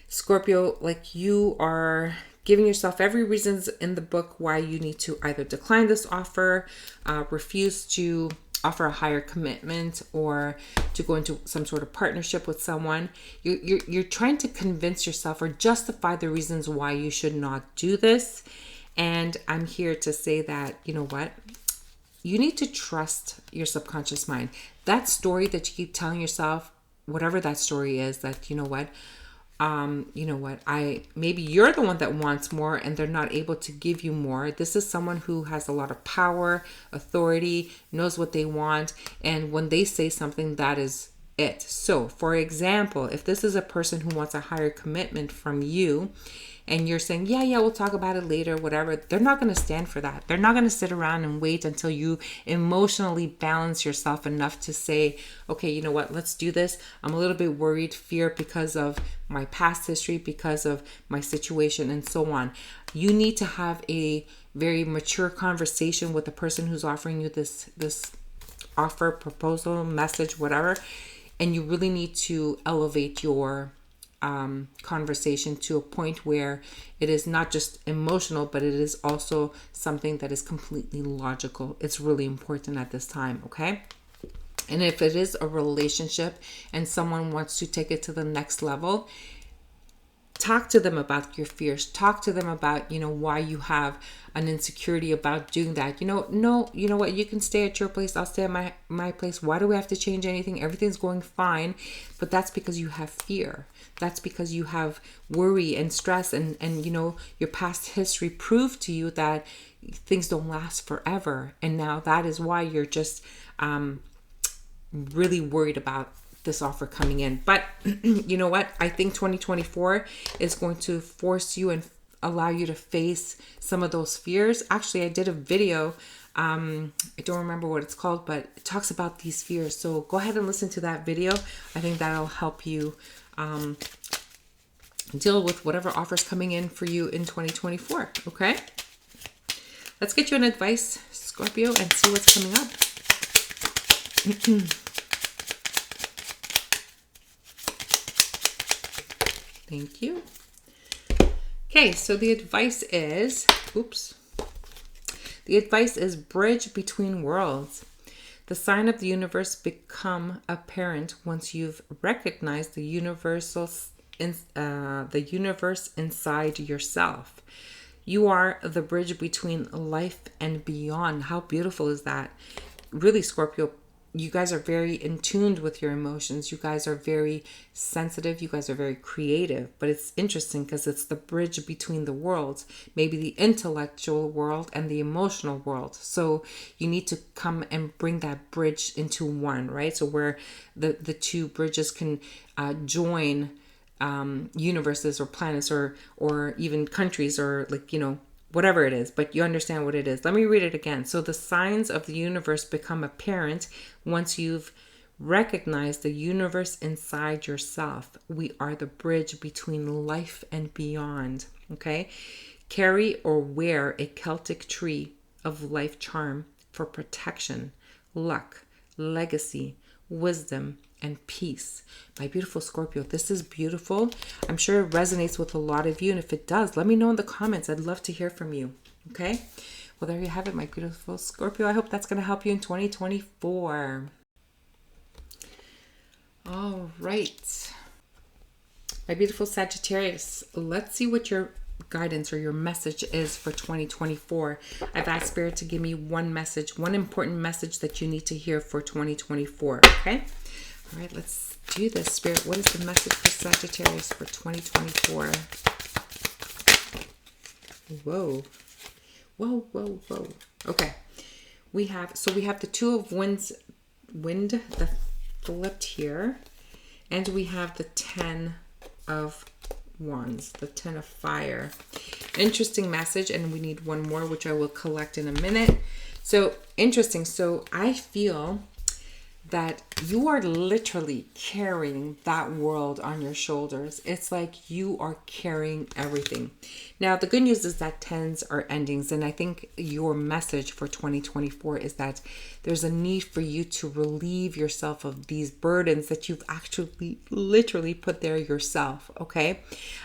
Scorpio, like you are giving yourself every reasons in the book why you need to either decline this offer, refuse to offer a higher commitment, or to go into some sort of partnership with someone. You're trying to convince yourself or justify the reasons why you should not do this. And I'm here to say that, you know what? You need to trust your subconscious mind. That story that you keep telling yourself, whatever that story is, that, maybe you're the one that wants more and they're not able to give you more. This is someone who has a lot of power, authority, knows what they want. And when they say something, that is it. So for example, if this is a person who wants a higher commitment from you and you're saying, yeah, we'll talk about it later, whatever, they're not going to stand for that. They're not going to sit around and wait until you emotionally balance yourself enough to say, okay, you know what, let's do this. I'm a little bit worried, fear because of my past history, because of my situation, and so on. You need to have a very mature conversation with the person who's offering you this offer, proposal, message, whatever. And you really need to elevate your conversation to a point where it is not just emotional, but it is also something that is completely logical. It's really important at this time, okay? And if it is a relationship and someone wants to take it to the next level, talk to them about your fears. Talk to them about, why you have an insecurity about doing that. No, you know what? You can stay at your place. I'll stay at my place. Why do we have to change anything? Everything's going fine. But that's because you have fear. That's because you have worry and stress. And your past history proved to you that things don't last forever. And now that is why you're just really worried about this offer coming in. But you know what? I think 2024 is going to force you and allow you to face some of those fears. Actually, I did a video. I don't remember what it's called, but it talks about these fears. So go ahead and listen to that video. I think that'll help you deal with whatever offers coming in for you in 2024. Okay? Let's get you an advice, Scorpio, and see what's coming up. Thank you. Okay, so the advice is, the advice is bridge between worlds. The sign of the universe become apparent once you've recognized the universe inside yourself. You are the bridge between life and beyond. How beautiful is that? Really, Scorpio, you guys are very in tune with your emotions. You guys are very sensitive. You guys are very creative. But it's interesting because it's the bridge between the worlds, maybe the intellectual world and the emotional world. So you need to come and bring that bridge into one, right? So where the two bridges can join universes or planets or even countries or whatever it is, but you understand what it is. Let me read it again. So the signs of the universe become apparent once you've recognized the universe inside yourself. We are the bridge between life and beyond. Okay? Carry or wear a Celtic tree of life charm for protection, luck, legacy, wisdom, and peace. My beautiful Scorpio, this is beautiful. I'm sure it resonates with a lot of you. And if it does, let me know in the comments. I'd love to hear from you. Okay? Well, there you have it, my beautiful Scorpio. I hope that's going to help you in 2024. All right. My beautiful Sagittarius, let's see what your guidance or your message is for 2024. I've asked Spirit to give me one message, one important message that you need to hear for 2024. Okay? All right, let's do this, Spirit. What is the message for Sagittarius for 2024? Whoa. Okay. We have the Two of wind, the flipped here. And we have the 10 of Wands, the 10 of fire. Interesting message. And we need one more, which I will collect in a minute. So interesting. So I feel that you are literally carrying that world on your shoulders. It's like you are carrying everything. Now, the good news is that tens are endings. And I think your message for 2024 is that there's a need for you to relieve yourself of these burdens that you've actually literally put there yourself. Okay.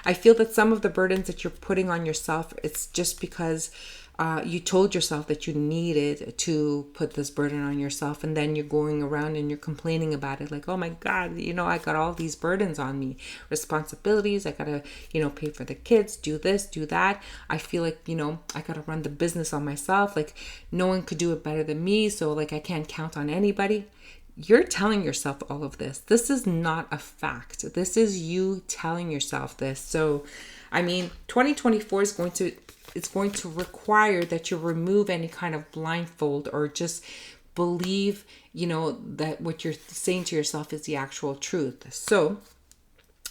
I feel that some of the burdens that you're putting on yourself, it's just because you told yourself that you needed to put this burden on yourself, and then you're going around and you're complaining about it like, oh my God, I got all these burdens on me, responsibilities. I gotta, pay for the kids, do this, do that. I feel like, I gotta run the business on myself. Like no one could do it better than me. So like I can't count on anybody. You're telling yourself all of this. This is not a fact. This is you telling yourself this. So, 2024 is going to require that you remove any kind of blindfold or just believe, that what you're saying to yourself is the actual truth. So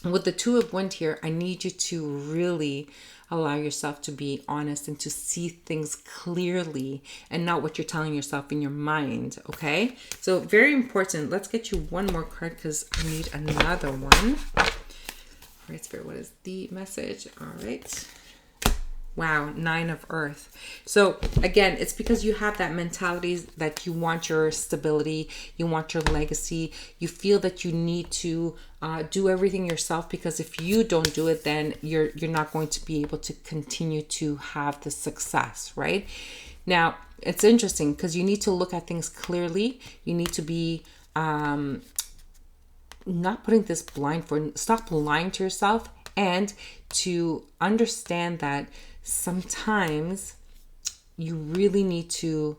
with the Two of Wind here, I need you to really allow yourself to be honest and to see things clearly and not what you're telling yourself in your mind, okay? So very important. Let's get you one more card because I need another one. All right, Spirit, what is the message? All right. Wow, 9 of Earth. So again, it's because you have that mentality that you want your stability, you want your legacy, you feel that you need to do everything yourself, because if you don't do it, then you're not going to be able to continue to have the success, right? Now, it's interesting because you need to look at things clearly. You need to be not putting this stop lying to yourself, and to understand that sometimes you really need to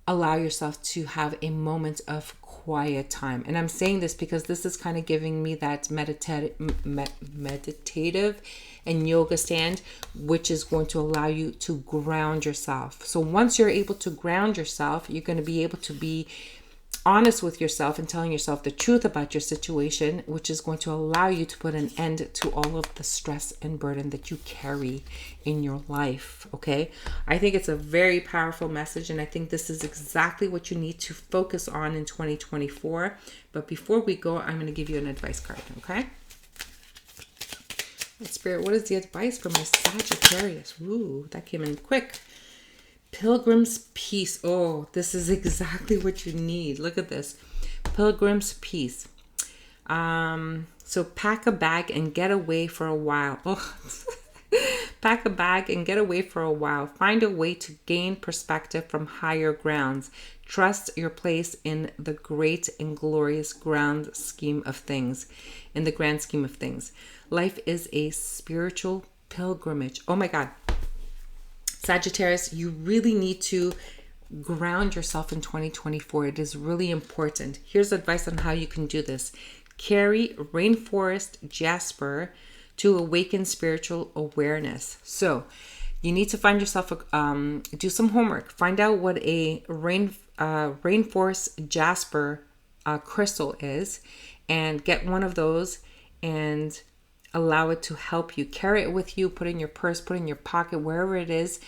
allow yourself to have a moment of quiet time. And I'm saying this because this is kind of giving me that meditative and yoga stand, which is going to allow you to ground yourself. So once you're able to ground yourself, you're going to be able to be honest with yourself and telling yourself the truth about your situation, which is going to allow you to put an end to all of the stress and burden that you carry in your life. Okay, I think it's a very powerful message, and I think this is exactly what you need to focus on in 2024. But before we go, I'm going to give you an advice card. Okay, Spirit, what is the advice for my Sagittarius? Ooh, that came in quick. Pilgrim's Peace. Oh, this is exactly what you need. Look at this. Pilgrim's Peace. So pack a bag and get away for a while. Oh, pack a bag and get away for a while. Find a way to gain perspective from higher grounds. Trust your place in the great and glorious grand scheme of things. In the grand scheme of things. Life is a spiritual pilgrimage. Oh my God. Sagittarius, you really need to ground yourself in 2024. It is really important. Here's advice on how you can do this. Carry rainforest jasper to awaken spiritual awareness. So you need to find yourself, do some homework. Find out what a rainforest jasper crystal is, and get one of those and allow it to help you. Carry it with you, put it in your purse, put it in your pocket, wherever it is,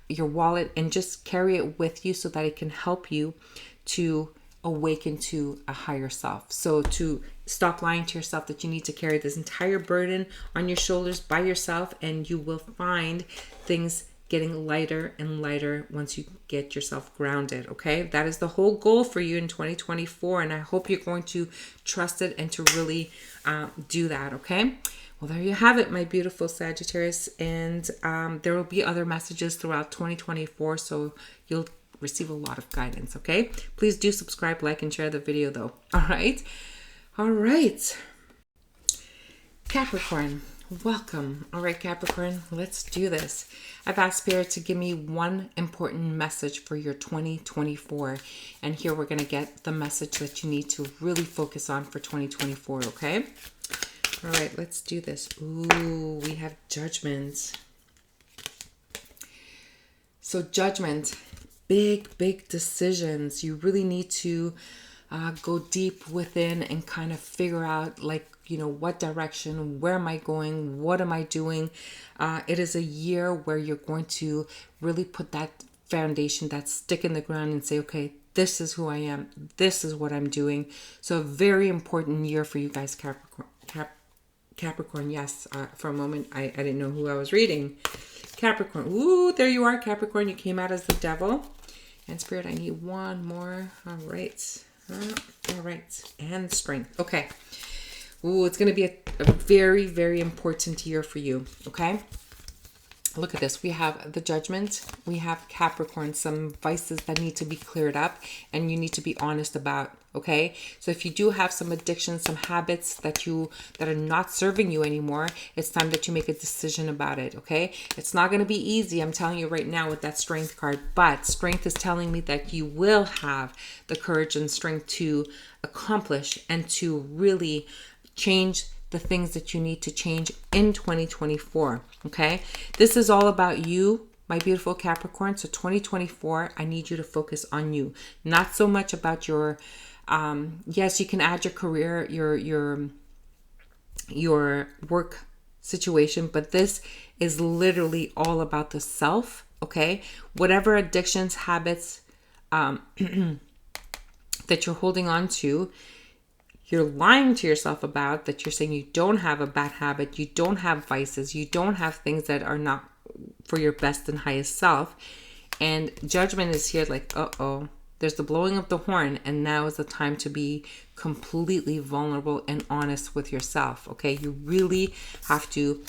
your wallet, and just carry it with you so that it can help you to awaken to a higher self. So to stop lying to yourself that you need to carry this entire burden on your shoulders by yourself, and you will find things getting lighter and lighter once you get yourself grounded. Okay, that is the whole goal for you in 2024, and I hope you're going to trust it and to really do that. Okay. Well, there you have it, my beautiful Sagittarius. And there will be other messages throughout 2024, so you'll receive a lot of guidance, okay? Please do subscribe, like, and share the video, though. All right? All right. Capricorn, welcome. All right, Capricorn, let's do this. I've asked Spirit to give me one important message for your 2024. And here we're going to get the message that you need to really focus on for 2024, okay? All right, let's do this. Ooh, we have Judgment. So Judgment, big decisions. You really need to go deep within and kind of figure out, like, you know, what direction, where am I going, what am I doing? It is a year where you're going to really put that foundation, that stick in the ground, and say, okay, this is who I am. This is what I'm doing. So a very important year for you guys, Capricorn, yes. For a moment, I didn't know who I was reading. Capricorn. Ooh, there you are, Capricorn. You came out as the devil. And Spirit, I need one more. All right. All right. And Strength. Okay. Ooh, it's going to be a very, very important year for you. Okay. Look at this. We have the Judgment. We have Capricorn, some vices that need to be cleared up and you need to be honest about. Okay. So if you do have some addictions, some habits that are not serving you anymore, it's time that you make a decision about it. Okay. It's not going to be easy. I'm telling you right now with that Strength card, but Strength is telling me that you will have the courage and strength to accomplish and to really change the things that you need to change in 2024. Okay. This is all about you, my beautiful Capricorn. So 2024, I need you to focus on you, not so much about your, yes, you can add your career, your work situation, but this is literally all about the self, okay? Whatever addictions, habits that you're holding on to, you're lying to yourself about, that you're saying you don't have a bad habit, you don't have vices, you don't have things that are not for your best and highest self. And judgment is here like, uh-oh, there's the blowing of the horn, and now is the time to be completely vulnerable and honest with yourself, okay? You really have to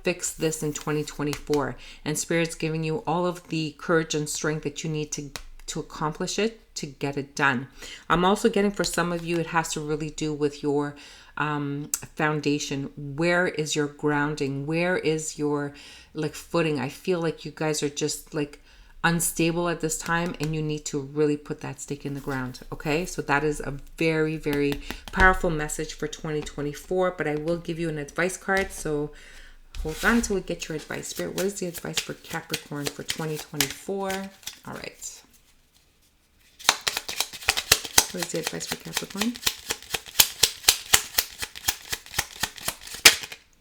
fix this in 2024, and Spirit's giving you all of the courage and strength that you need to accomplish it, to get it done. I'm also getting, for some of you, it has to really do with your foundation. Where is your grounding? Where is your footing? I feel like you guys are just unstable at this time, and you need to really put that stake in the ground, okay? So that is a very, very powerful message for 2024, but I will give you an advice card, so hold on until we get your advice. Spirit, what is the advice for Capricorn for 2024? All right. What is the advice for Capricorn?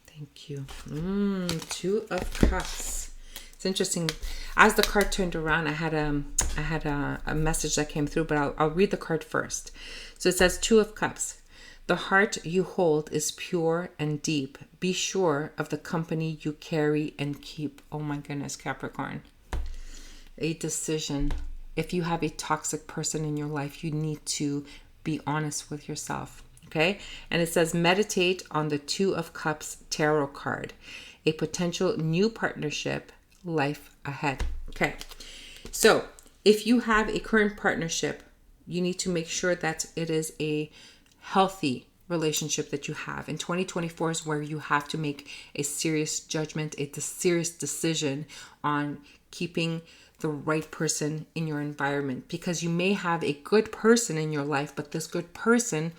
Thank you. Two of Cups. It's interesting. As the card turned around, I had a message that came through, but I'll read the card first. So it says, Two of Cups. The heart you hold is pure and deep. Be sure of the company you carry and keep. Oh my goodness, Capricorn. A decision. If you have a toxic person in your life, you need to be honest with yourself. Okay? And it says, meditate on the Two of Cups tarot card. A potential new partnership, life ahead. Okay. So if you have a current partnership, you need to make sure that it is a healthy relationship that you have. And 2024 is where you have to make a serious judgment, a serious decision on keeping the right person in your environment, because you may have a good person in your life, but this good person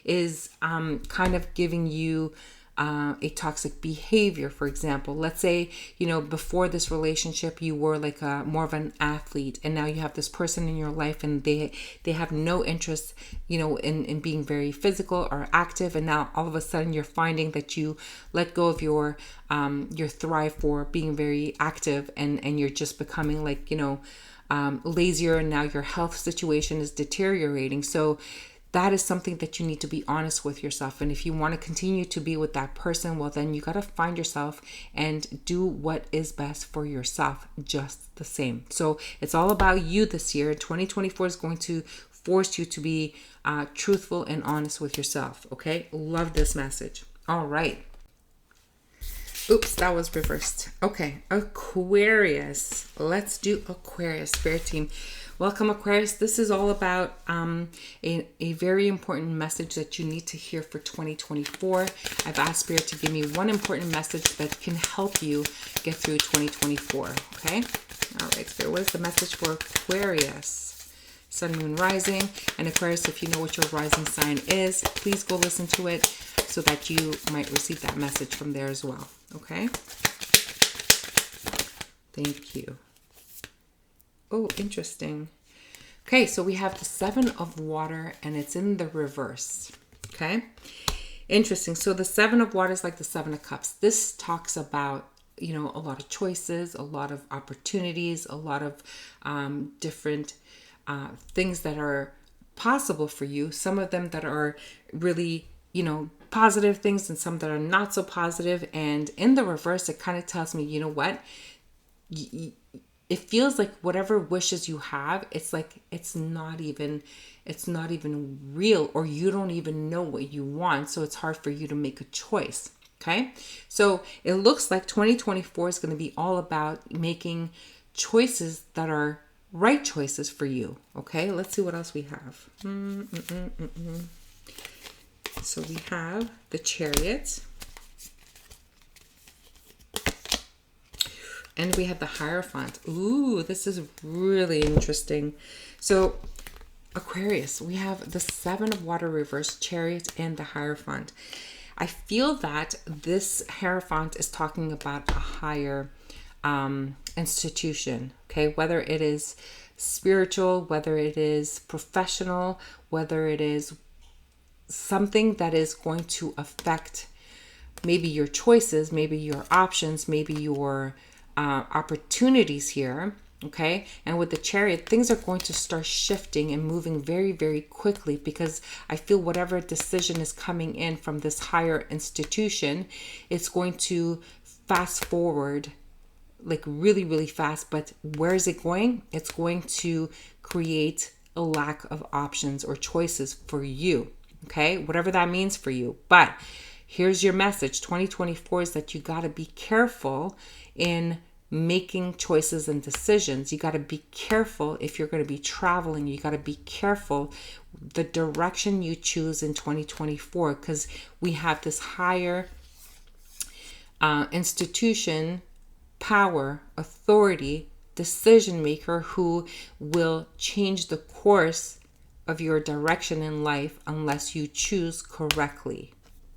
is kind of giving you a toxic behavior. For example, let's say, before this relationship, you were more of an athlete, and now you have this person in your life and they have no interest, in being very physical or active. And now all of a sudden you're finding that you let go of your thrive for being very active, and you're just becoming lazier, and now your health situation is deteriorating. So that is something that you need to be honest with yourself. And if you want to continue to be with that person, well, then you got to find yourself and do what is best for yourself just the same. So it's all about you this year. 2024 is going to force you to be truthful and honest with yourself. Okay. Love this message. All right. Oops, that was reversed. Okay. Aquarius. Let's do Aquarius. Spirit team. Welcome, Aquarius. This is all about a very important message that you need to hear for 2024. I've asked Spirit to give me one important message that can help you get through 2024. Okay? All right, Spirit, what is the message for Aquarius? Sun, Moon, Rising. And Aquarius, if you know what your rising sign is, please go listen to it so that you might receive that message from there as well. Okay? Thank you. Oh, interesting. Okay, so we have the Seven of Water, and it's in the reverse. Okay, interesting. So the Seven of Water is like the Seven of Cups. This talks about, a lot of choices, a lot of opportunities, a lot of different things that are possible for you. Some of them that are really, positive things, and some that are not so positive. And in the reverse, it kind of tells me, you know what? It feels like whatever wishes you have, it's like it's not even real, or you don't even know what you want, so it's hard for you to make a choice. Okay, so it looks like 2024 is going to be all about making choices that are right choices for you. Okay, let's see what else we have. So we have the Chariot. And we have the Hierophant. Ooh, this is really interesting. So Aquarius, we have the Seven of Water reverse, Chariot, and the Hierophant. I feel that this Hierophant is talking about a higher institution, okay? Whether it is spiritual, whether it is professional, whether it is something that is going to affect maybe your choices, maybe your options, maybe your opportunities here. Okay. And with the Chariot, things are going to start shifting and moving very, very quickly, because I feel whatever decision is coming in from this higher institution, it's going to fast forward, like really, really fast. But where is it going? It's going to create a lack of options or choices for you. Okay. Whatever that means for you. But here's your message. 2024 is that you got to be careful in making choices and decisions. You got to be careful if you're going to be traveling. You got to be careful the direction you choose in 2024, because we have this higher institution, power, authority, decision maker who will change the course of your direction in life unless you choose correctly.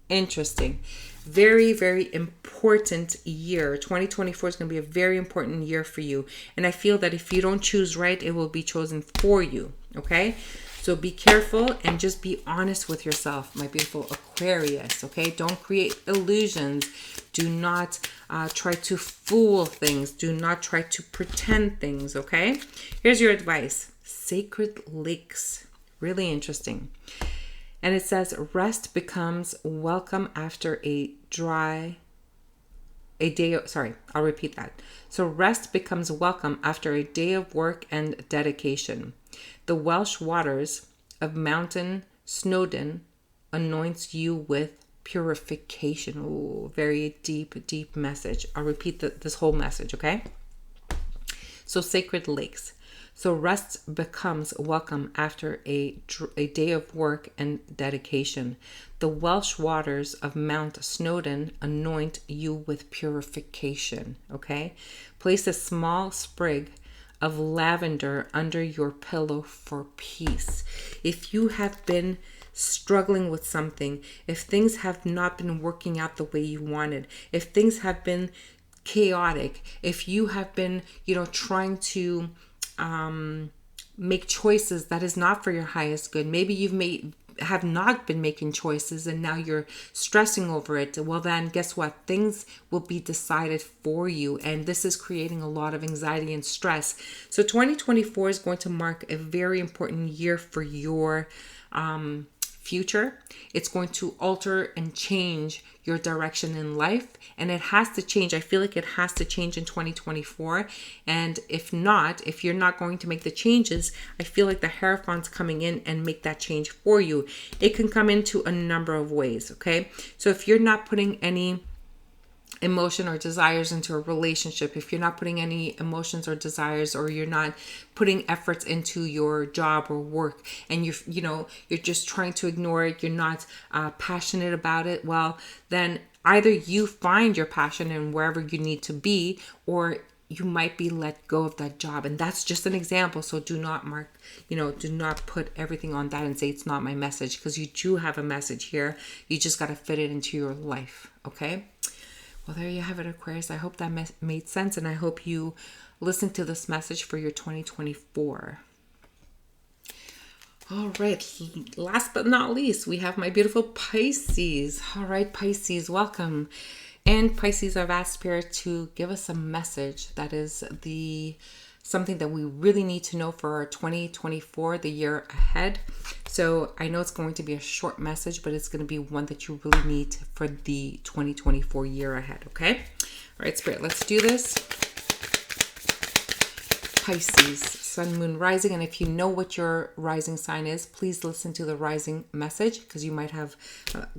Interesting. Very, very important year. 2024 is going to be a very important year for you. And I feel that if you don't choose right, it will be chosen for you. Okay? So be careful and just be honest with yourself, my beautiful Aquarius. Okay? Don't create illusions. Do not try to fool things. Do not try to pretend things. Okay? Here's your advice. Sacred lakes. Really interesting. And it says, rest becomes welcome after I'll repeat that. So rest becomes welcome after a day of work and dedication. The Welsh waters of Mountain Snowdon anoints you with purification. Ooh, very deep, deep message. I'll repeat this whole message, okay? So sacred lakes. So rest becomes welcome after a day of work and dedication. The Welsh waters of Mount Snowdon anoint you with purification. Okay? Place a small sprig of lavender under your pillow for peace. If you have been struggling with something, if things have not been working out the way you wanted, if things have been chaotic, if you have been, trying to make choices that is not for your highest good. Maybe have not been making choices and now you're stressing over it. Well, then guess what? Things will be decided for you. And this is creating a lot of anxiety and stress. So 2024 is going to mark a very important year for your future. It's going to alter and change your direction in life, and it has to change. I feel like it has to change in 2024. And if you're not going to make the changes, I feel like the Hierophant's coming in and make that change for you. It can come into a number of ways. Okay, so if you're not putting any emotion or desires into a relationship, if you're not putting any emotions or desires, or you're not putting efforts into your job or work, and you're just trying to ignore it, you're not passionate about it, well, then either you find your passion in wherever you need to be, or you might be let go of that job. And that's just an example. So do not do not put everything on that and say it's not my message, because you do have a message here. You just got to fit it into your life. Okay. Well, there you have it, Aquarius. I hope that made sense, and I hope you listen to this message for your 2024. All right. Last but not least, we have my beautiful Pisces. All right, Pisces, welcome. And Pisces, I've asked Spirit to give us a message that is something that we really need to know for our 2024, the year ahead. So I know it's going to be a short message, but it's going to be one that you really need for the 2024 year ahead. Okay. All right, Spirit, let's do this. Pisces, Sun, Moon, Rising. And if you know what your rising sign is, please listen to the rising message, because you might have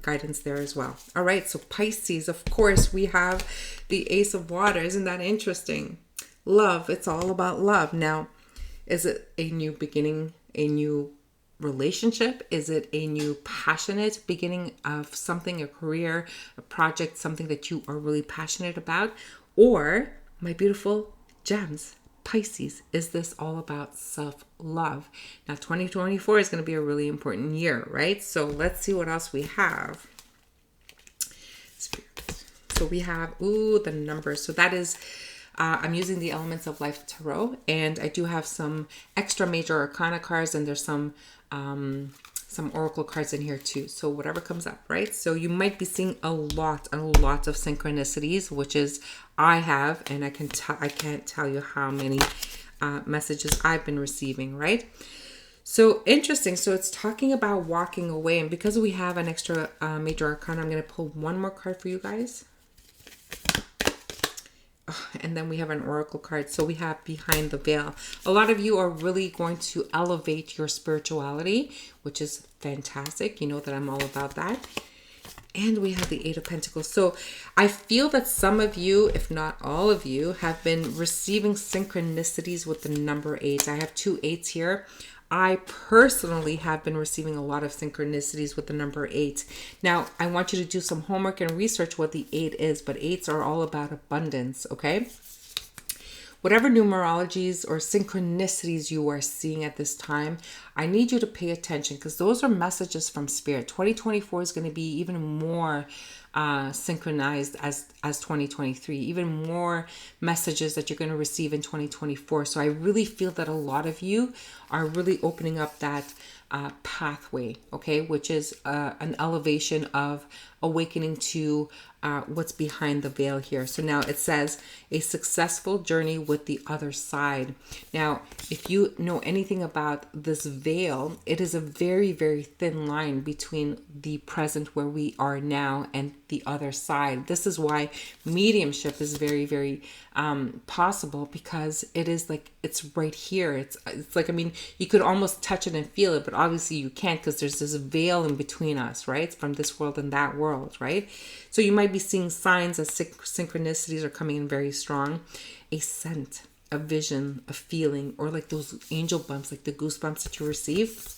guidance there as well. All right. So Pisces, of course, we have the Ace of Water. Isn't that interesting? Love. It's all about love. Now, is it a new beginning, a new relationship? Is it a new passionate beginning of something, a career, a project, something that you are really passionate about? Or, my beautiful gems, Pisces, is this all about self-love? Now, 2024 is going to be a really important year, right? So let's see what else we have. So we have, the numbers. So that is, I'm using the Elements of Life Tarot, and I do have some extra major arcana cards, and there's some some oracle cards in here too. So whatever comes up, right? So you might be seeing a lot of synchronicities, which is I have, and I can't tell you how many messages I've been receiving, right? So interesting. So it's talking about walking away, and because we have an extra major arcana, I'm going to pull one more card for you guys. And then we have an oracle card. So we have behind the veil. A lot of you are really going to elevate your spirituality, which is fantastic. You know that I'm all about that. And we have the Eight of Pentacles. So I feel that some of you, if not all of you, have been receiving synchronicities with the number 8. I have 2 8s here. I personally have been receiving a lot of synchronicities with the number 8. Now, I want you to do some homework and research what the 8 is, but 8s are all about abundance, okay? Whatever numerologies or synchronicities you are seeing at this time, I need you to pay attention because those are messages from Spirit. 2024 is going to be even more synchronized as 2023, even more messages that you're going to receive in 2024. So I really feel that a lot of you are really opening up that pathway, okay, which is an elevation of awakening to what's behind the veil here. So now it says a successful journey with the other side. Now, if you know anything about this veil, it is a very, very thin line between the present where we are now and the other side. This is why mediumship is very, very possible, because it is like, it's right here. It's like, I mean, you could almost touch it and feel it, but obviously you can't because there's this veil in between us, right? From this world and that world, right? So you might be seeing signs that synchronicities are coming in very strong. A scent, a vision, a feeling, or like those angel bumps, like the goosebumps that you receive.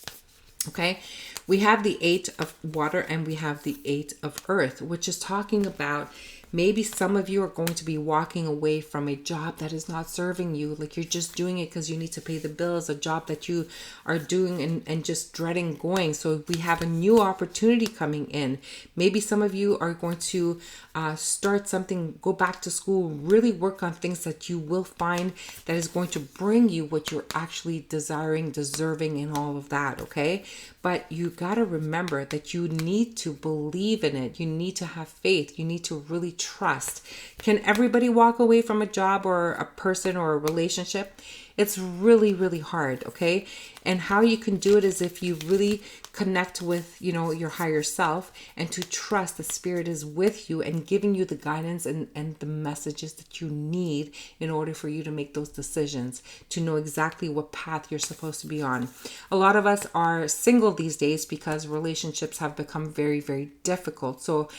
Okay, we have the 8 of water and we have the 8 of earth, which is talking about maybe some of you are going to be walking away from a job that is not serving you. Like you're just doing it because you need to pay the bills, a job that you are doing and just dreading going. So we have a new opportunity coming in. Maybe some of you are going to start something, go back to school, really work on things that you will find that is going to bring you what you're actually desiring, deserving, and all of that, okay? But you got to remember that you need to believe in it. You need to have faith. You need to really trust. Can everybody walk away from a job or a person or a relationship? It's really, really hard, okay? And how you can do it is if you really connect with, you know, your higher self and to trust the Spirit is with you and giving you the guidance and the messages that you need in order for you to make those decisions, to know exactly what path you're supposed to be on. A lot of us are single these days because relationships have become very, very difficult. So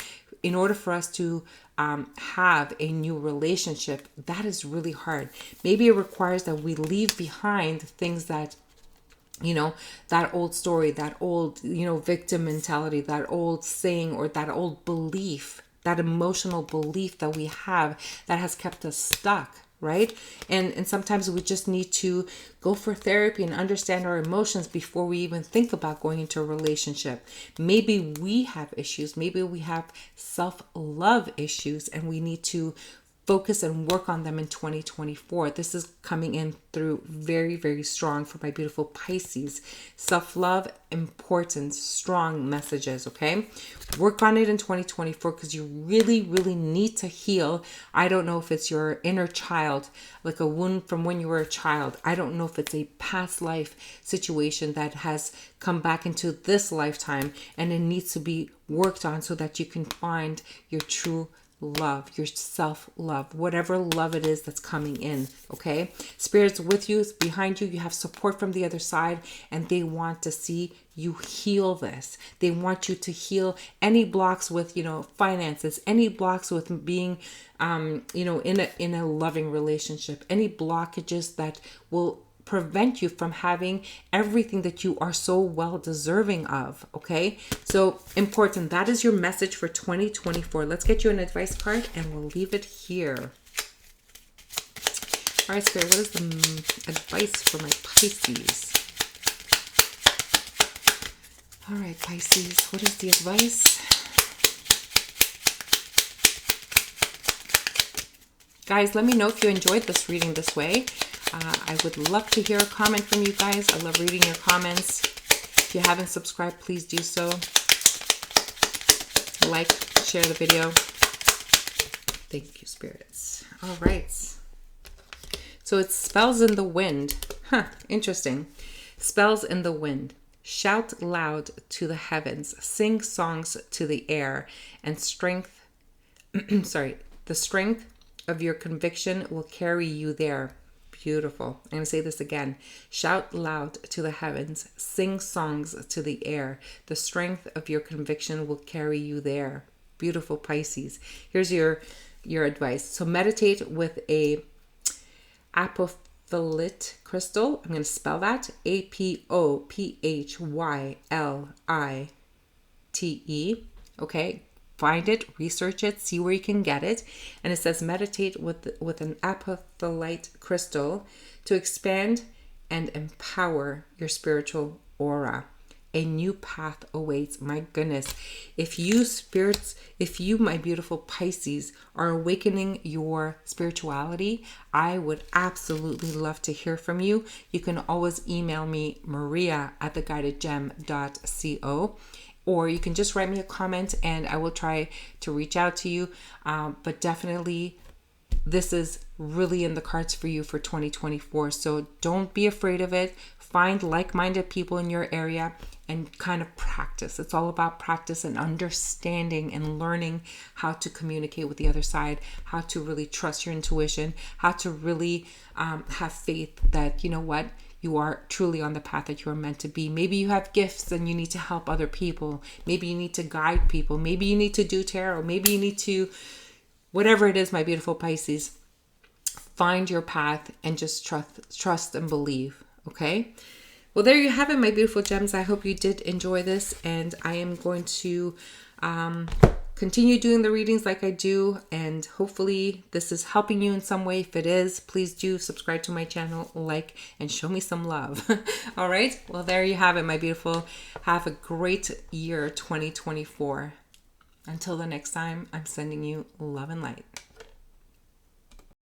in order for us to have a new relationship, that is really hard. Maybe it requires that we leave behind things that, you know, that old story, that old, you know, victim mentality, that old saying, or that old belief, that emotional belief that we have that has kept us stuck, right? And sometimes we just need to go for therapy and understand our emotions before we even think about going into a relationship. Maybe we have issues. Maybe we have self-love issues and we need to focus and work on them in 2024. This is coming in through very, very strong for my beautiful Pisces. Self-love, important, strong messages, okay? Work on it in 2024 because you really, really need to heal. I don't know if it's your inner child, like a wound from when you were a child. I don't know if it's a past life situation that has come back into this lifetime and it needs to be worked on so that you can find your true love, your self-love, whatever love it is that's coming in, okay? Spirit's with you, it's behind you, you have support from the other side, and they want to see you heal this. They want you to heal any blocks with, you know, finances, any blocks with being, you know, in a loving relationship, any blockages that will prevent you from having everything that you are so well deserving of, okay? So important. That is your message for 2024. Let's get you an advice card and we'll leave it here. All right, Spirit, what is the advice for my Pisces? All right, Pisces, what is the advice? Guys, let me know if you enjoyed this reading this way. I would love to hear a comment from you guys. I love reading your comments. If you haven't subscribed, please do so. Like, share the video. Thank you, spirits. All right. So it's spells in the wind. Interesting. Spells in the wind. Shout loud to the heavens. Sing songs to the air. And strength, the strength of your conviction will carry you there. Beautiful. I'm going to say this again. Shout loud to the heavens. Sing songs to the air. The strength of your conviction will carry you there. Beautiful, Pisces. Here's your advice. So meditate with a apophyllite crystal. I'm going to spell that. APOPHYLITE. Okay. Find it, research it, see where you can get it. And it says meditate with an apophyllite crystal to expand and empower your spiritual aura. A new path awaits. My goodness. If you, my beautiful Pisces, are awakening your spirituality, I would absolutely love to hear from you. You can always email me, maria@theguidedgem.co. Or you can just write me a comment and I will try to reach out to you. But definitely, this is really in the cards for you for 2024. So don't be afraid of it. Find like-minded people in your area and kind of practice. It's all about practice and understanding and learning how to communicate with the other side, how to really trust your intuition, how to really have faith that, you know what, you are truly on the path that you are meant to be. Maybe you have gifts and you need to help other people. Maybe you need to guide people. Maybe you need to do tarot. Maybe you need to, whatever it is, my beautiful Pisces, find your path and just trust and believe. Okay. Well, there you have it, my beautiful gems. I hope you did enjoy this, and I am going to continue doing the readings like I do, and hopefully this is helping you in some way. If it is, please do subscribe to my channel, like, and show me some love. All right. Well, there you have it, my beautiful. Have a great year 2024. Until the next time, I'm sending you love and light.